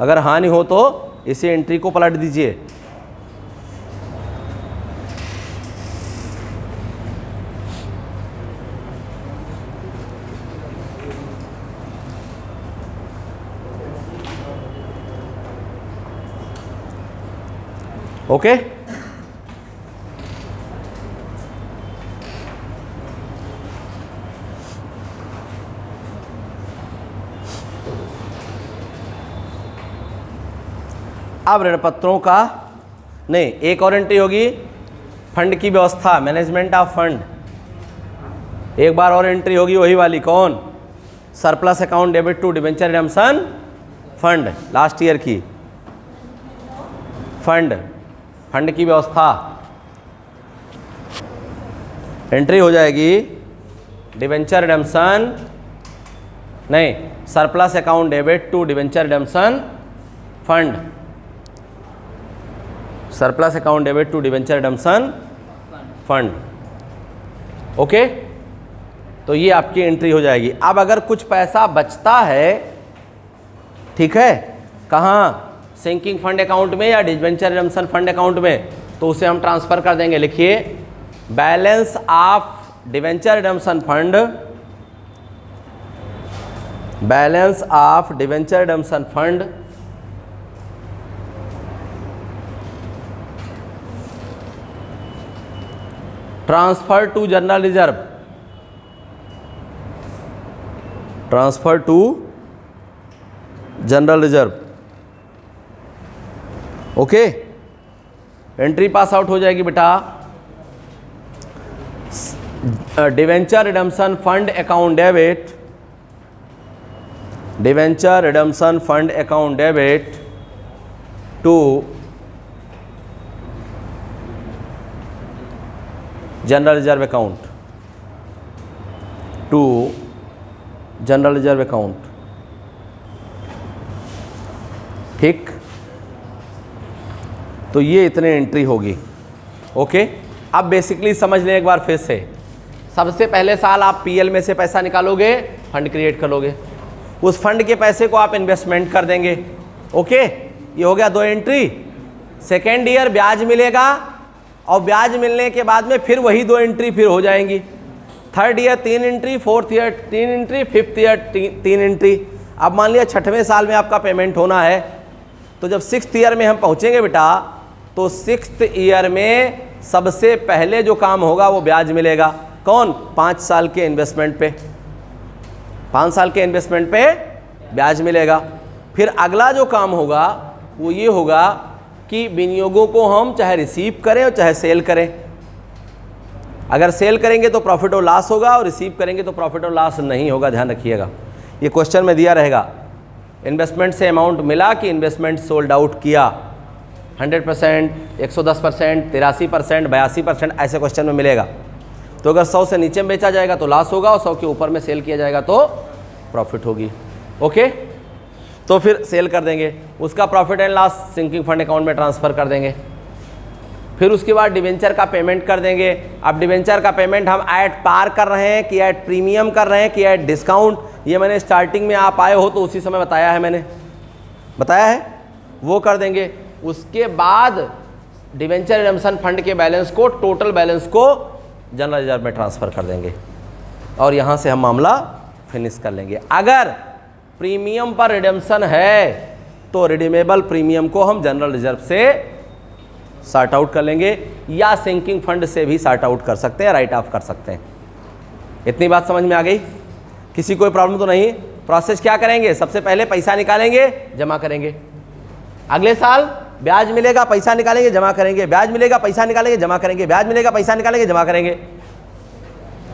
Speaker 1: अगर हानि हो तो इसी एंट्री को पलट दीजिए। ओके, अब ऋण पत्रों का नहीं, एक और एंट्री होगी फंड की व्यवस्था, मैनेजमेंट ऑफ फंड। एक बार और एंट्री होगी वही वाली, कौन? Surplus account debit to debenture redemption fund, last year की फंड की व्यवस्था एंट्री हो जाएगी। डिबेंचर रिडेम्पशन नहीं, surplus account debit to debenture redemption fund, surplus account debit to debenture redemption fund. Okay, तो ये आपकी एंट्री हो जाएगी। अब अगर कुछ पैसा बचता है, ठीक है, कहाँ? सिंकिंग फंड अकाउंट में या डिबेंचर रिडेम्पशन फंड अकाउंट में, तो उसे हम ट्रांसफर कर देंगे। लिखिए, balance of debenture redemption fund, balance of debenture redemption fund transfer to general reserve, transfer to general reserve. Okay, entry pass out हो जाएगी बेटा। Debenture redemption fund account debit, debenture redemption fund account debit to general reserve account, to general reserve account. ठीक, तो ये इतने entry होगी। Okay, अब basically समझ लें एक बार फिर से। सबसे पहले साल आप पीएल में से पैसा निकालोगे, फंड क्रिएट करोगे, उस फंड के पैसे को आप इन्वेस्टमेंट कर देंगे। ओके, ये हो गया 2 एंट्री। सेकेंड ईयर ब्याज मिलेगा और ब्याज मिलने के बाद में फिर वही 2 एंट्री फिर हो जाएंगी। Third year 3 entry, fourth year 3 entry, fifth year 3 entry. अब मान लिया 6वें साल में आपका पेमेंट होना है, तो जब 6th ईयर में हम पहुँचेंगे बेटा, तो 6th ईयर में सबसे पहले जो काम होगा वो ब्याज मिलेगा। कौन? 5 साल के इन्वेस्टमेंट पे, 5 साल के इन्वेस्टमेंट पे ब्याज मिलेगा। फिर अगला जो काम होगा वो ये होगा कि विनियोगों को हम चाहे रिसीव करें और चाहे सेल करें। अगर सेल करेंगे तो प्रॉफिट और लॉस होगा, और रिसीव करेंगे तो प्रॉफिट और लॉस नहीं होगा। ध्यान रखिएगा, ये क्वेश्चन में दिया रहेगा। इन्वेस्टमेंट से अमाउंट मिला कि इन्वेस्टमेंट सोल्ड आउट किया, 100%, 110%, 83%, 82%, ऐसे क्वेश्चन में मिलेगा। तो अगर 100 से नीचे में बेचा जाएगा तो लॉस होगा, और 100 के ऊपर में सेल किया जाएगा तो प्रॉफिट होगी। ओके, तो फिर सेल कर देंगे, उसका profit and loss sinking fund account में ट्रांसफ़र कर देंगे। फिर उसके बाद डिवेंचर का पेमेंट कर देंगे। अब डिवेंचर का पेमेंट हम ऐट पार कर रहे हैं कि ऐट प्रीमियम कर रहे हैं कि ऐट डिस्काउंट, ये मैंने स्टार्टिंग में आप आए हो तो उसी समय बताया है, मैंने बताया है, वो कर देंगे। उसके बाद डिवेंचर रिडेम्पशन फंड के बैलेंस को, टोटल बैलेंस को जनरल रिजर्व में ट्रांसफ़र कर देंगे, और यहाँ से हम मामला फिनिश कर लेंगे। अगर प्रीमियम पर रिडेम्पशन है तो रिडीमेबल प्रीमियम को हम जनरल रिजर्व से सॉर्ट आउट कर लेंगे, या सिंकिंग फंड से भी सॉर्ट आउट कर सकते हैं, राइट ऑफ कर सकते हैं। इतनी बात समझ में आ गई? किसी कोई प्रॉब्लम तो नहीं? प्रोसेस क्या करेंगे? सबसे पहले पैसा निकालेंगे, जमा करेंगे। अगले साल ब्याज मिलेगा, पैसा निकालेंगे, जमा करेंगे, ब्याज मिलेगा, पैसा निकालेंगे, जमा करेंगे, ब्याज मिलेगा, पैसा निकालेंगे, जमा करेंगे।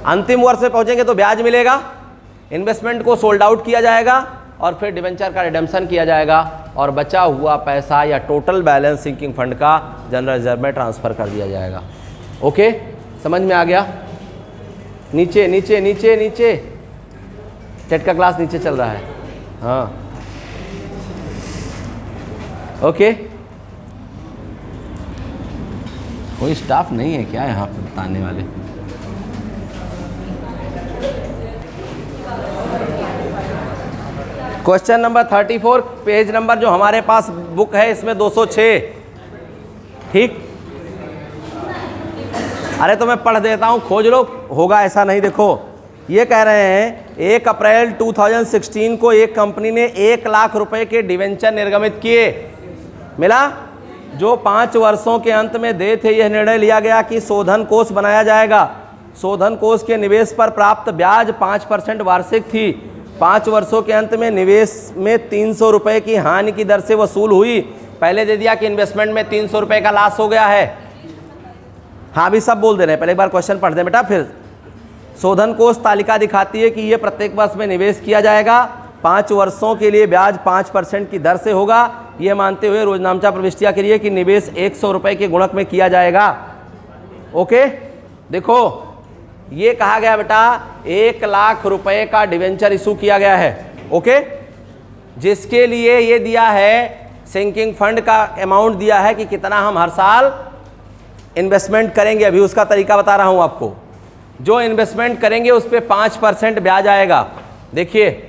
Speaker 1: अंतिम वर्ष में पहुंचेंगे तो ब्याज मिलेगा, इन्वेस्टमेंट को सोल्ड आउट किया जाएगा, और फिर डिवेंचर का रिडेम्पशन किया जाएगा, और बचा हुआ पैसा या टोटल बैलेंस सिंकिंग फंड का जनरल रिजर्व में ट्रांसफ़र कर दिया जाएगा। ओके, समझ में आ गया? नीचे नीचे नीचे नीचे टेट का क्लास नीचे चल रहा है। हाँ, ओके। कोई स्टाफ नहीं है क्या यहाँ पे बताने वाले? क्वेश्चन नंबर 34, पेज नंबर जो हमारे पास बुक है इसमें 206। ठीक, अरे तो मैं पढ़ देता हूँ, खोज लो, होगा ऐसा नहीं। देखो, ये कह रहे हैं 1 अप्रैल 2016 को एक कंपनी ने 1 लाख रुपए के डिवेंचर निर्गमित किए, मिला, जो 5 वर्षों के अंत में देय थे। यह निर्णय लिया गया कि शोधन कोष बनाया जाएगा। शोधन कोष के निवेश पर प्राप्त ब्याज 5% वार्षिक थी। 5 वर्षों के अंत में निवेश में 300 रुपये की हानि की दर से वसूल हुई। पहले दे दिया कि इन्वेस्टमेंट में 300 रुपये का लॉस हो गया है। हाँ अभी सब बोल दे रहे हैं, पहले एक बार क्वेश्चन पढ़ दें बेटा। फिर शोधन कोष तालिका दिखाती है कि ये प्रत्येक वर्ष में निवेश किया जाएगा, 5 वर्षों के लिए ब्याज 5% की दर से होगा, ये मानते हुए रोजनामचा प्रविष्टियाँ के लिए कि निवेश 100 रुपये के गुणक में किया जाएगा। ओके, देखो ये कहा गया बेटा 1 लाख रुपए का डिवेंचर इशू किया गया है। ओके, जिसके लिए ये दिया है सिंकिंग फंड का अमाउंट दिया है कि कितना हम हर साल इन्वेस्टमेंट करेंगे। अभी उसका तरीका बता रहा हूं आपको। जो इन्वेस्टमेंट करेंगे उस पर 5% ब्याज आएगा। देखिए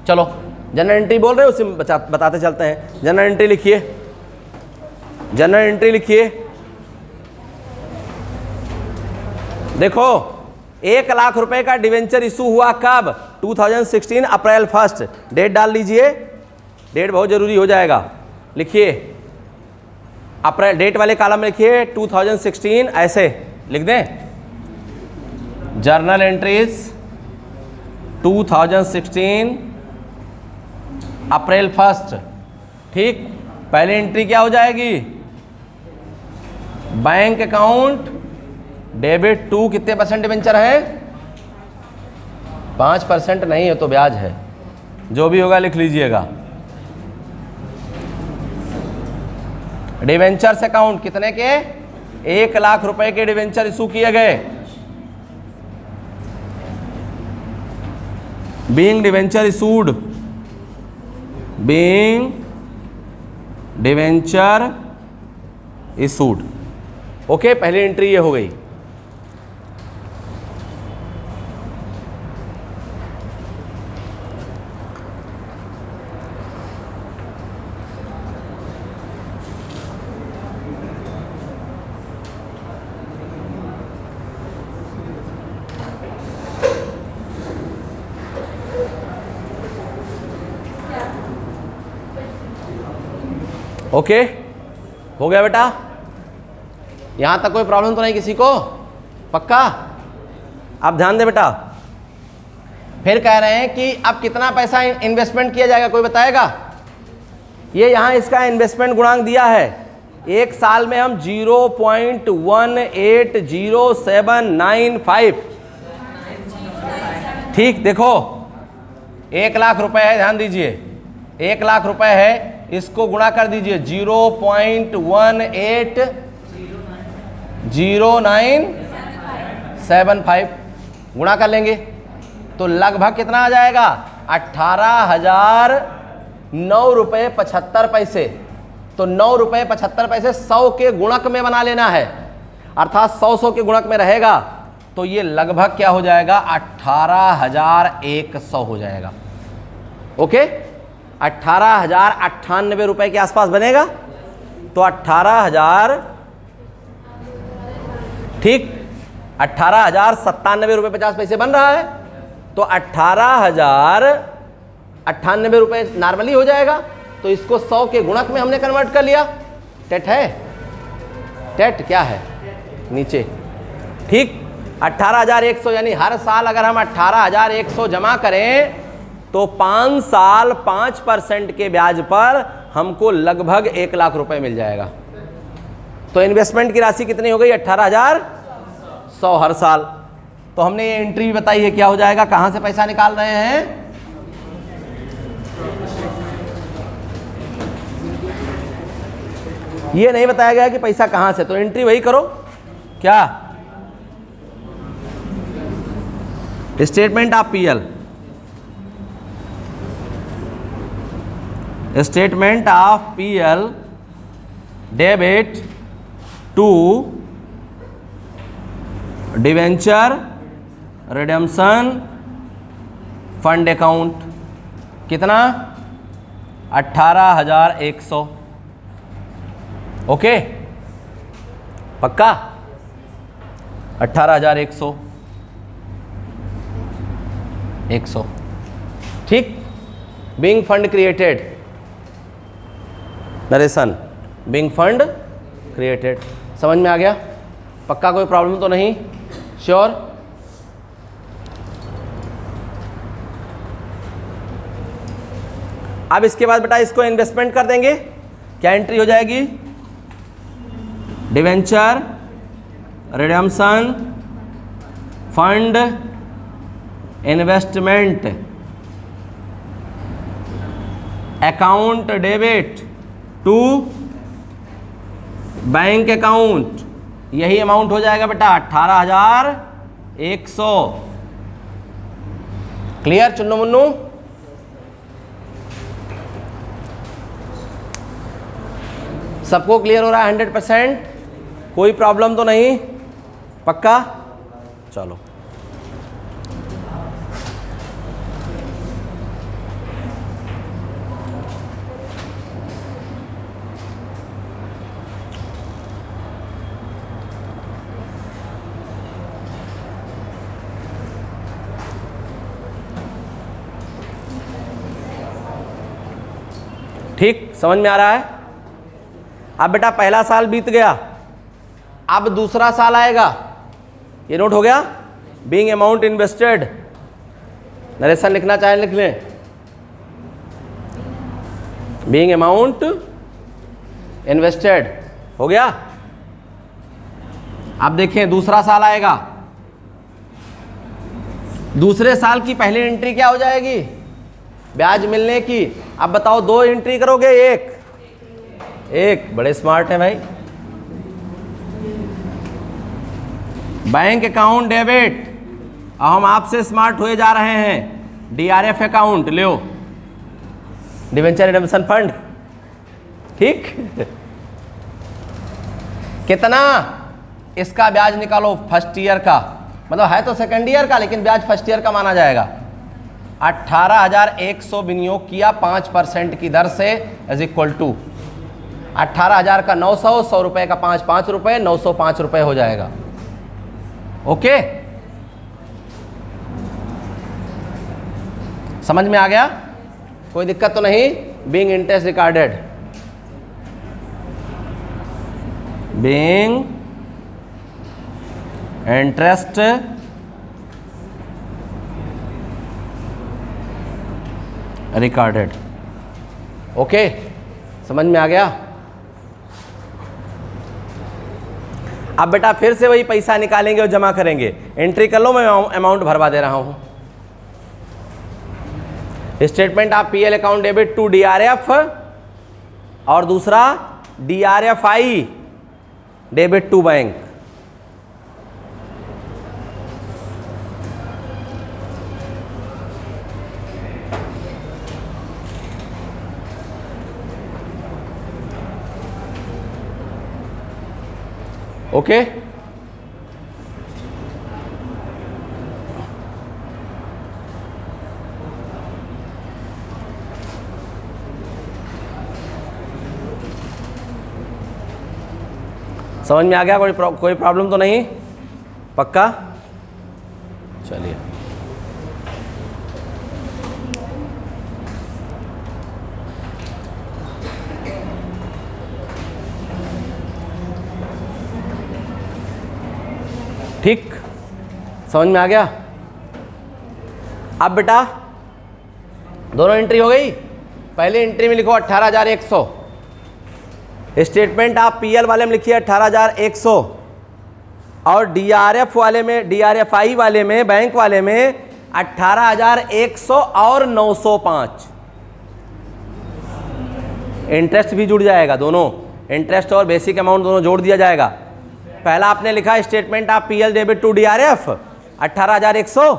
Speaker 1: चलो जनरल एंट्री बोल रहे हो, उसे बताते चलते हैं। जनरल एंट्री लिखिए, जनरल एंट्री लिखिए। देखो 1 लाख रुपए का डिवेंचर इशू हुआ कब? 2016 अप्रैल 1। डेट डाल लीजिए, डेट बहुत जरूरी हो जाएगा। लिखिए अप्रैल, डेट वाले कॉलम में लिखिए 2016, ऐसे लिख दें। जर्नल एंट्रीज 2016 अप्रैल 1। ठीक, पहली एंट्री क्या हो जाएगी? बैंक अकाउंट डेबिट टू कितने परसेंट डिवेंचर है? 5% नहीं है तो ब्याज है, जो भी होगा लिख लीजिएगा। डिवेंचर्स अकाउंट कितने के? 1 लाख रुपए के डिवेंचर इशू किए गए। Being debenture issued, being debenture issued. Okay, पहली एंट्री ये हो गई। ओके, हो गया बेटा? यहां तक कोई प्रॉब्लम तो नहीं किसी को? पक्का? आप ध्यान दे बेटा। फिर कह रहे हैं कि अब कितना पैसा इन्वेस्टमेंट किया जाएगा, कोई बताएगा? ये यहां इसका इन्वेस्टमेंट गुणांक दिया है। एक साल में हम 0.180795। ठीक, देखो 1 लाख रुपए है, ध्यान दीजिए 1 लाख रुपए है, इसको गुणा कर दीजिए 0.180975 गुणा कर लेंगे तो लगभग कितना आ जाएगा? 18,009 रुपये 75 पैसे। तो 9 रुपये 75 पैसे 100 के गुणक में बना लेना है, अर्थात 100 के गुणक में रहेगा तो ये लगभग क्या हो जाएगा? 18,100 हो जाएगा। ओके, 18,098 रुपए के आसपास बनेगा। तो 18,000, ठीक, 18,097 रुपये 50 पैसे बन रहा है। तो 18,098 रुपये नॉर्मली हो जाएगा। तो इसको 100 के गुणक में हमने कन्वर्ट कर लिया। टेट है, टेट क्या है? नीचे। ठीक, 18,100 यानी हर साल अगर हम 18,100 जमा करें तो 5 साल 5% के ब्याज पर हमको लगभग 1 लाख रुपए मिल जाएगा। तो इन्वेस्टमेंट की राशि कितनी हो गई? 18,100 हर साल। तो हमने ये एंट्री भी बताई है क्या हो जाएगा, कहां से पैसा निकाल रहे हैं। ये नहीं बताया गया कि पैसा कहां से, तो एंट्री वही करो। क्या? Statement of PL, statement of PL debit to debenture redemption fund account कितना? 18,100। ओके, पक्का? 18,100 100। ठीक, being fund created, narration being fund created. समझ में आ गया? पक्का? कोई प्रॉब्लम तो नहीं? श्योर? अब इसके बाद बेटा इसको इन्वेस्टमेंट कर देंगे क्या एंट्री हो जाएगी? Debenture redemption fund investment account debit to bank account, यही अमाउंट हो जाएगा बेटा 18,100। क्लियर चुन्नू मुन्नू? सबको क्लियर हो रहा है 100%? कोई प्रॉब्लम तो नहीं? पक्का? चलो ठीक, समझ में आ रहा है? अब बेटा पहला साल बीत गया, अब दूसरा साल आएगा। ये नोट हो गया? बीइंग अमाउंट इन्वेस्टेड, नरेशन लिखना चाहे लिख लें। बीइंग अमाउंट इन्वेस्टेड हो गया। अब देखें दूसरा साल आएगा, दूसरे साल की पहली एंट्री क्या हो जाएगी? ब्याज मिलने की। अब बताओ 2 एंट्री करोगे एक? बड़े स्मार्ट है भाई। बैंक अकाउंट डेबिट, अब हम आपसे स्मार्ट हुए जा रहे हैं। डीआरएफ अकाउंट लो, डिवेंचर रिडेम्पशन फंड, ठीक। कितना? इसका ब्याज निकालो फर्स्ट ईयर का, मतलब है तो सेकंड ईयर का लेकिन ब्याज फर्स्ट ईयर का माना जाएगा। 18,100 विनियोग किया 5% की दर से, इज इक्वल टू 18,000 का 900, 100 रुपये का 5 रुपये, 905 रुपये हो जाएगा। ओके, समझ में आ गया? कोई दिक्कत तो नहीं? Being interest recorded, being interest recorded. Okay, समझ में आ गया? अब बेटा फिर से वही पैसा निकालेंगे और जमा करेंगे। एंट्री कर लो, मैं अमाउंट भरवा दे रहा हूं। Statement of PL account debit to DRF और दूसरा DRFI debit to bank. Okay, समझ में आ गया? कोई प्रॉब्लम तो नहीं? पक्का? चलिए ठीक, समझ में आ गया? अब बेटा दोनों एंट्री हो गई। पहले एंट्री में लिखो 18,100, स्टेटमेंट आप पीएल वाले में लिखिए 18,100 और डीआरएफ वाले में, डीआरएफआई वाले में, बैंक वाले में 18,100 और 905। इंटरेस्ट भी जुड़ जाएगा, दोनों इंटरेस्ट और बेसिक अमाउंट दोनों जोड़ दिया जाएगा। पहला आपने लिखा statement of PL debit to DRF 18,100,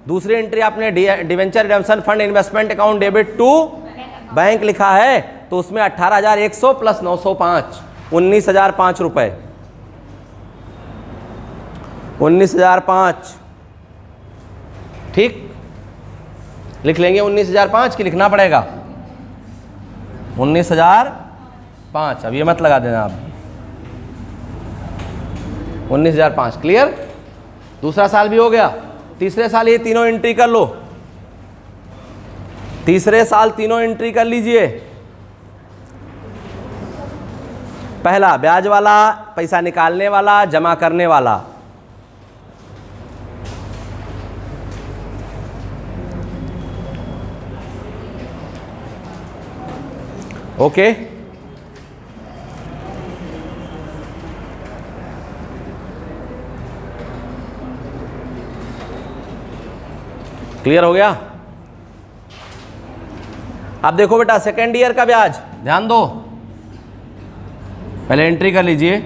Speaker 1: दूसरी एंट्री आपने debenture redemption fund investment account debit to bank लिखा है, तो उसमें 18,100 प्लस 905 19,005 रुपये, 19,005। ठीक, लिख लेंगे 19,005 की लिखना पड़ेगा 19,005। अब ये मत लगा देना आप, 19,005। क्लियर? दूसरा साल भी हो गया। तीसरे साल ये तीनों एंट्री कर लो, तीसरे साल तीनों एंट्री कर लीजिए। पहला ब्याज वाला, पैसा निकालने वाला, जमा करने वाला। ओके, क्लियर हो गया? अब देखो बेटा सेकेंड ईयर का ब्याज ध्यान दो, पहले एंट्री कर लीजिए।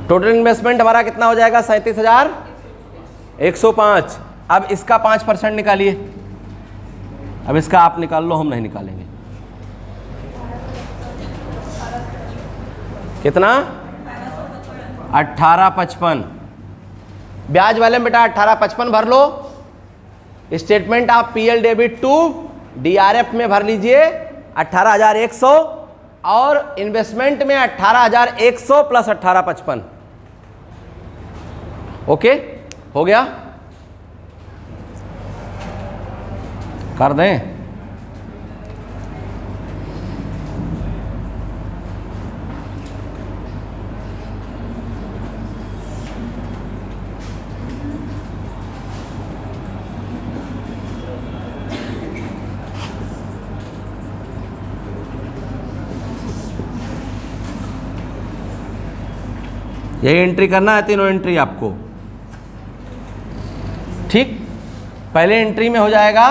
Speaker 1: टोटल इन्वेस्टमेंट हमारा कितना हो जाएगा? 37,105। अब इसका 5% निकालिए। अब इसका आप निकाल लो, हम नहीं निकालेंगे। कितना? 1855। ब्याज वाले में बेटा 1855 भर लो। स्टेटमेंट आप पीएल डेबिट टू डीआरएफ में भर लीजिए 18,100 और इन्वेस्टमेंट में 18,100 प्लस 1855। ओके हो गया? कर दें? यही एंट्री करना है, तीनों एंट्री आपको। ठीक, पहले एंट्री में हो जाएगा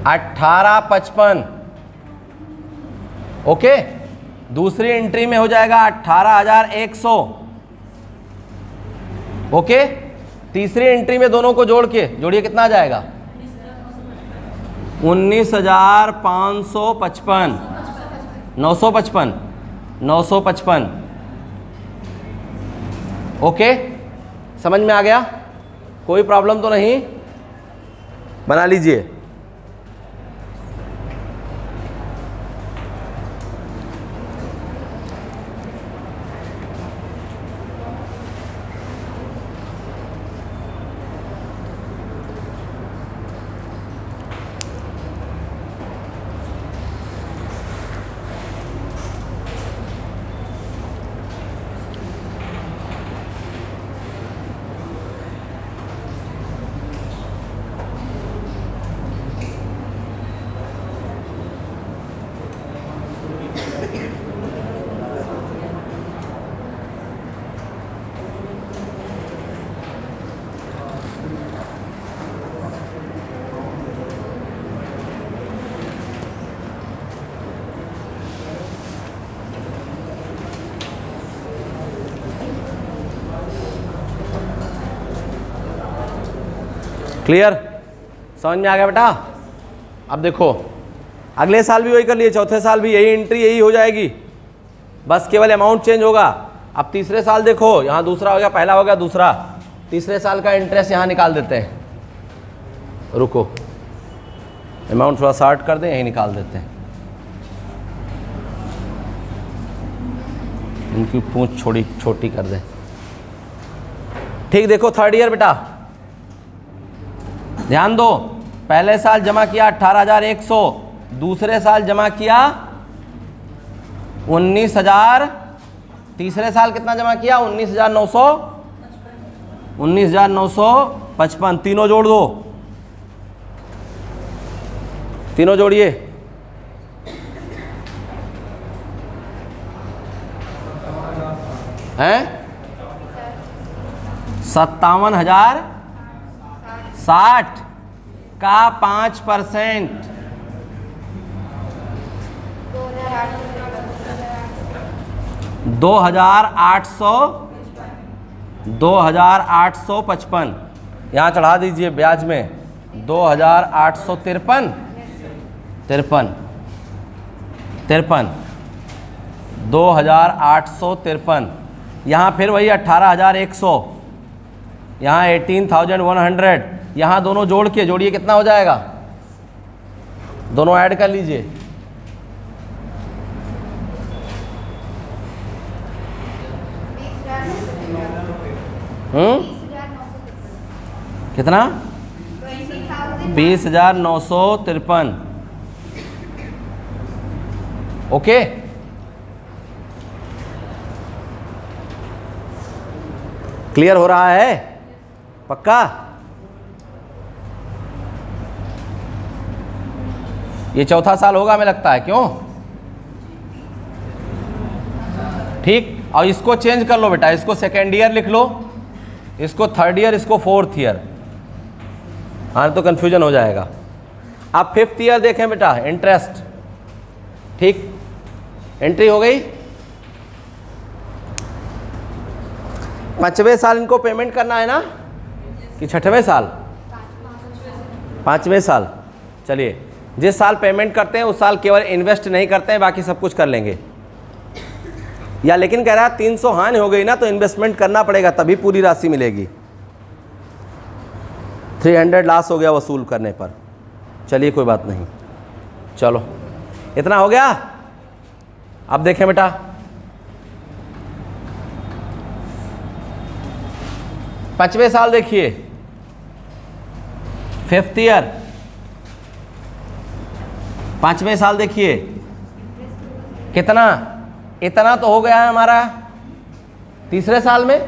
Speaker 1: 1855। ओके, दूसरी एंट्री में हो जाएगा 18,100। ओके, तीसरी एंट्री में दोनों को जोड़ के जोड़िए कितना आ जाएगा? 19,555। 955। ओके, समझ में आ गया? कोई प्रॉब्लम तो नहीं? बना लीजिए। क्लियर? समझ में आ गया बेटा? अब देखो अगले साल भी वही कर लिए, चौथे साल भी यही एंट्री यही हो जाएगी, बस केवल अमाउंट चेंज होगा। अब तीसरे साल देखो, यहाँ दूसरा हो गया, पहला हो गया दूसरा, तीसरे साल का इंटरेस्ट यहाँ निकाल देते हैं। रुको, अमाउंट थोड़ा शार्ट कर दें, यही निकाल देते हैं। इनकी पूंछ छोटी कर दें। ठीक, देखो थर्ड ईयर बेटा ध्यान दो, पहले साल जमा किया 18,100, दूसरे साल जमा किया 19,000, तीसरे साल कितना जमा किया? 19,955। तीनों जोड़ दो, तीनों जोड़िए। हैं? 57,060 का 5%। 2,855 यहाँ चढ़ा दीजिए ब्याज में। 2,853 2,853। यहाँ फिर वही 18,100, यहाँ 18,100, यहाँ दोनों जोड़ के जोड़िए कितना हो जाएगा? दोनों ऐड कर लीजिए। कितना? 20,953। ओके, क्लियर हो रहा है? पक्का? ये चौथा साल होगा हमें लगता है, क्यों? ठीक, और इसको चेंज कर लो बेटा, इसको सेकेंड ईयर लिख लो, इसको थर्ड ईयर, इसको फोर्थ ईयर, हाँ तो कन्फ्यूजन हो जाएगा। अब फिफ्थ ईयर देखें बेटा, इंटरेस्ट, ठीक, एंट्री हो गई। 5वें साल इनको पेमेंट करना है ना, कि 6वें साल? 5वें साल। चलिए, जिस साल पेमेंट करते हैं उस साल केवल इन्वेस्ट नहीं करते हैं, बाकी सब कुछ कर लेंगे। या लेकिन कह रहा है 300 हानि हो गई ना तो इन्वेस्टमेंट करना पड़ेगा, तभी पूरी राशि मिलेगी। 300 लॉस हो गया वसूल करने पर। चलिए कोई बात नहीं, चलो इतना हो गया। अब देखें बेटा, पांचवें साल देखिए, फिफ्थ ईयर, पांचवें साल देखिए कितना, इतना तो हो गया है हमारा। तीसरे साल में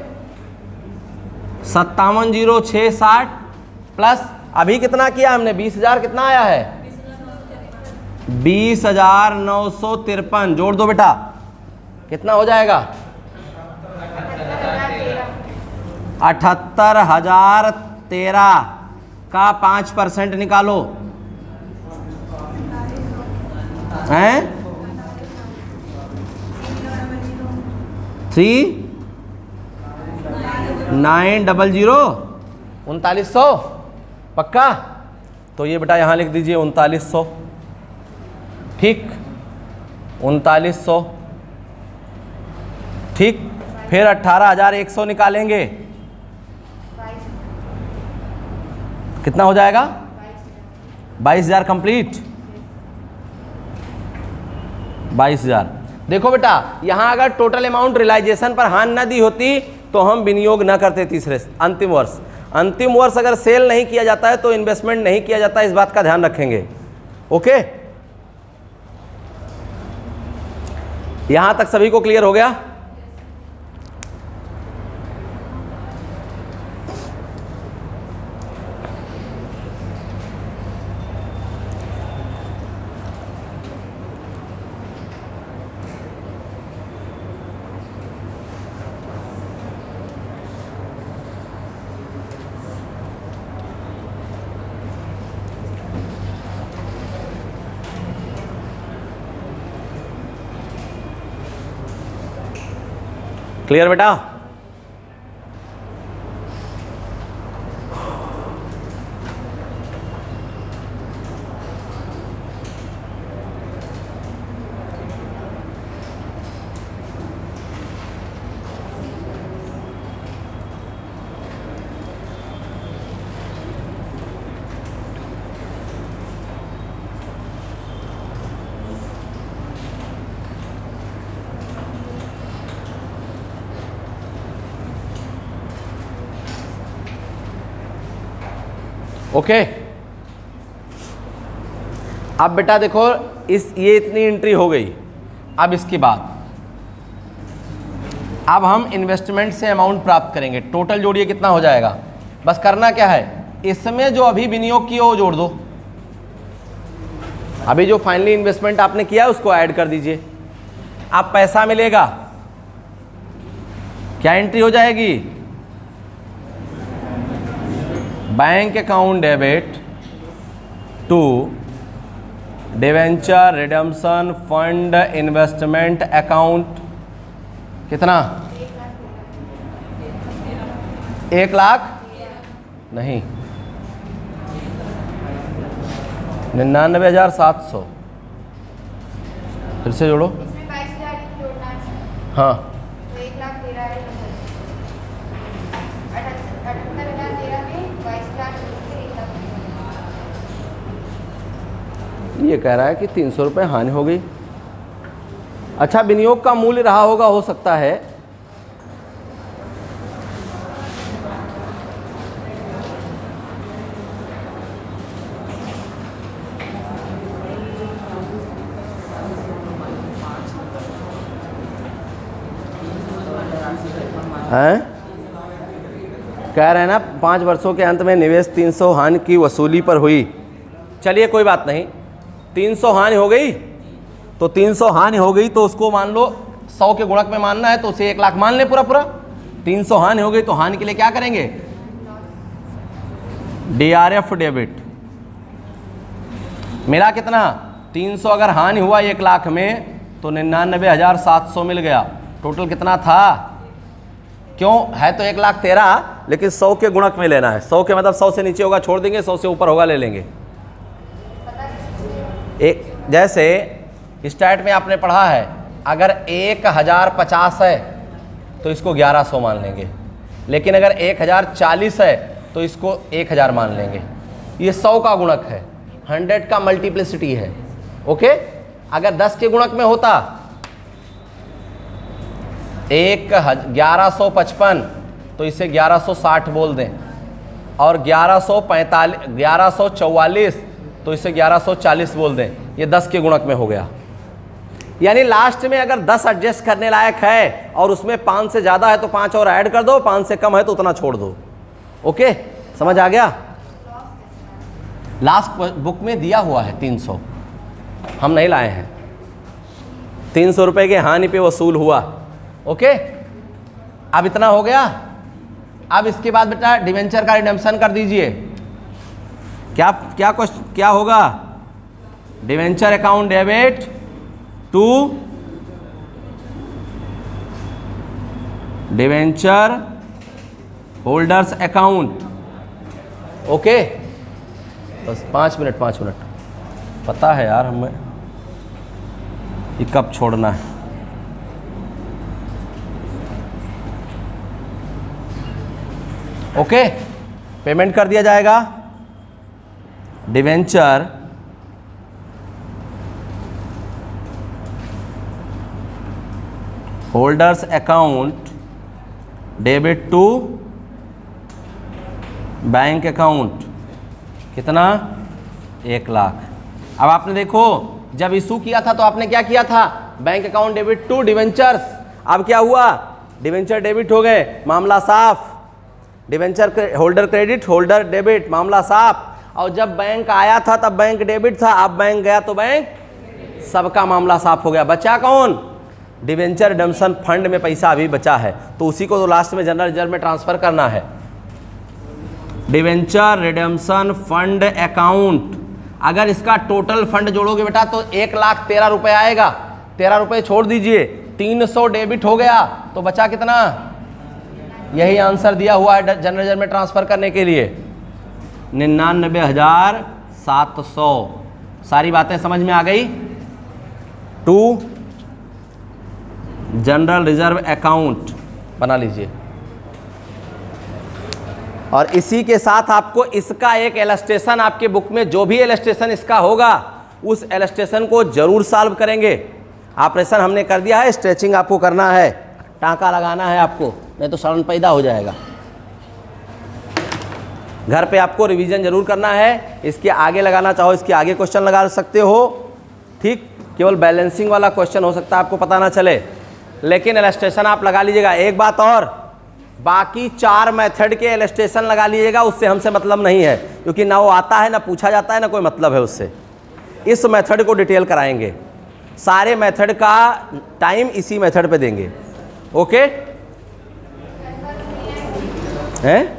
Speaker 1: 570660 प्लस अभी कितना किया हमने, 20,000 कितना आया है, 20,953 जोड़ दो बेटा, कितना हो जाएगा, 78,013 का 5% निकालो, हैं 3900, 3900 पक्का। तो ये बेटा यहाँ लिख दीजिए 3900, ठीक, 3900, ठीक। फिर 18,100 निकालेंगे, कितना हो जाएगा, 22,000 कंप्लीट, 22,000। देखो बेटा, यहाँ अगर टोटल अमाउंट रियलाइजेशन पर हानि न दी होती तो हम विनियोग न करते तीसरे अंतिम वर्ष। अंतिम वर्ष अगर सेल नहीं किया जाता है तो इन्वेस्टमेंट नहीं किया जाता है, इस बात का ध्यान रखेंगे। ओके, यहां तक सभी को क्लियर हो गया? क्लियर बेटा? ओके, अब बेटा देखो, ये इतनी एंट्री हो गई। अब इसके बाद अब हम इन्वेस्टमेंट से अमाउंट प्राप्त करेंगे। टोटल जोड़िए कितना हो जाएगा, बस करना क्या है, इसमें जो अभी विनियोग किया वो जोड़ दो। अभी जो फाइनली इन्वेस्टमेंट आपने किया है उसको ऐड कर दीजिए। अब पैसा मिलेगा, क्या एंट्री हो जाएगी, bank account debit to debenture redemption fund investment account, कितना, 1 लाख नहीं, 99,700, फिर से जोड़ो, हाँ ये कह रहा है कि 300 रुपये हानि हो गई। अच्छा, विनियोग का मूल्य रहा होगा, हो सकता है, हैं? कह रहे हैं ना 5 वर्षों के अंत में निवेश 300 हानि की वसूली पर हुई। चलिए कोई बात नहीं, 300 हानि हो गई, तो 300 हानि हो गई तो उसको मान लो 100 के गुणक में मानना है, तो उसे 1 लाख मान ले पूरा पूरा। 300 हानि हो गई तो हानि के लिए क्या करेंगे, DRF डेबिट। मेरा कितना 300 अगर हानि हुआ 1 लाख में तो 99,700 मिल गया। टोटल कितना था, क्यों है तो 1,13,000 लेकिन 100 के गुणक में लेना है। 100 के मतलब 100 से नीचे होगा छोड़ देंगे, 100 से ऊपर होगा ले लेंगे। एक जैसे स्टैट में आपने पढ़ा है, अगर 1050 है तो इसको 1100 मान लेंगे, लेकिन अगर 1040 है तो इसको 1000 मान लेंगे। ये 100 का गुणक है, 100 का मल्टीप्लिसिटी है। ओके, अगर 10 के गुणक में होता 1155 तो इसे 1160 बोल दें, और 1144 तो इसे 1140 बोल दें। ये 10 के गुणक में हो गया। यानी लास्ट में अगर 10 एडजस्ट करने लायक है और उसमें 5 से ज़्यादा है तो 5 और ऐड कर दो, 5 से कम है तो उतना छोड़ दो। ओके, समझ आ गया। लास्ट बुक में दिया हुआ है 300, हम नहीं लाए हैं। 300 रुपये के हानि पे वसूल हुआ। ओके, अब इतना हो गया। अब इसके बाद बेटा डिवेंचर का रिडेम्पशन कर दीजिए। क्या होगा, debenture account debit to debenture holders account. Okay, बस 5 मिनट पता है यार हमें ये कब छोड़ना है। ओके, पेमेंट कर दिया जाएगा। Debenture holders account debit to bank account, कितना 1 लाख। अब आपने देखो जब इशू किया था तो आपने क्या किया था, bank account debit to debentures. अब क्या हुआ, डिवेंचर डेबिट हो गए, मामला साफ। Debenture holder credit, holder debit, मामला साफ। और जब बैंक आया था तब बैंक डेबिट था, अब बैंक गया तो बैंक, सबका मामला साफ हो गया। बचा कौन, डिवेंचर रिडेम्पशन फंड में पैसा अभी बचा है, तो उसी को तो लास्ट में जनरल रिजर्व में ट्रांसफर करना है। डिवेंचर रिडेम्पशन फंड अकाउंट, अगर इसका टोटल फंड जोड़ोगे बेटा तो 1,13,000 रुपये आएगा। 13 रुपये छोड़ दीजिए, 300 डेबिट हो गया तो बचा कितना, यही आंसर दिया हुआ है जनरल रिजर्व में ट्रांसफर करने के लिए, 99,700। सारी बातें समझ में आ गई। टू जनरल रिजर्व अकाउंट बना लीजिए। और इसी के साथ आपको इसका एक इलस्ट्रेशन, आपके बुक में जो भी इलस्ट्रेशन इसका होगा उस इलस्ट्रेशन को जरूर सॉल्व करेंगे। ऑपरेशन हमने कर दिया है, स्ट्रेचिंग आपको करना है, टाँका लगाना है आपको, नहीं तो सड़न पैदा हो जाएगा। घर पे आपको रिवीजन जरूर करना है। इसके आगे लगाना चाहो इसके आगे क्वेश्चन लगा सकते हो, ठीक। केवल बैलेंसिंग वाला क्वेश्चन हो सकता है आपको पता ना चले, लेकिन इलस्ट्रेशन आप लगा लीजिएगा। एक बात और, बाकी 4 मेथड के इलस्ट्रेशन लगा लीजिएगा, उससे हमसे मतलब नहीं है, क्योंकि ना वो आता है ना पूछा जाता है ना कोई मतलब है उससे। इस मेथड को डिटेल कराएंगे, सारे मेथड का टाइम इसी मेथड पे देंगे। ओके हैं,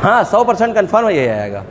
Speaker 1: हाँ 100% कन्फर्म है, यही आएगा।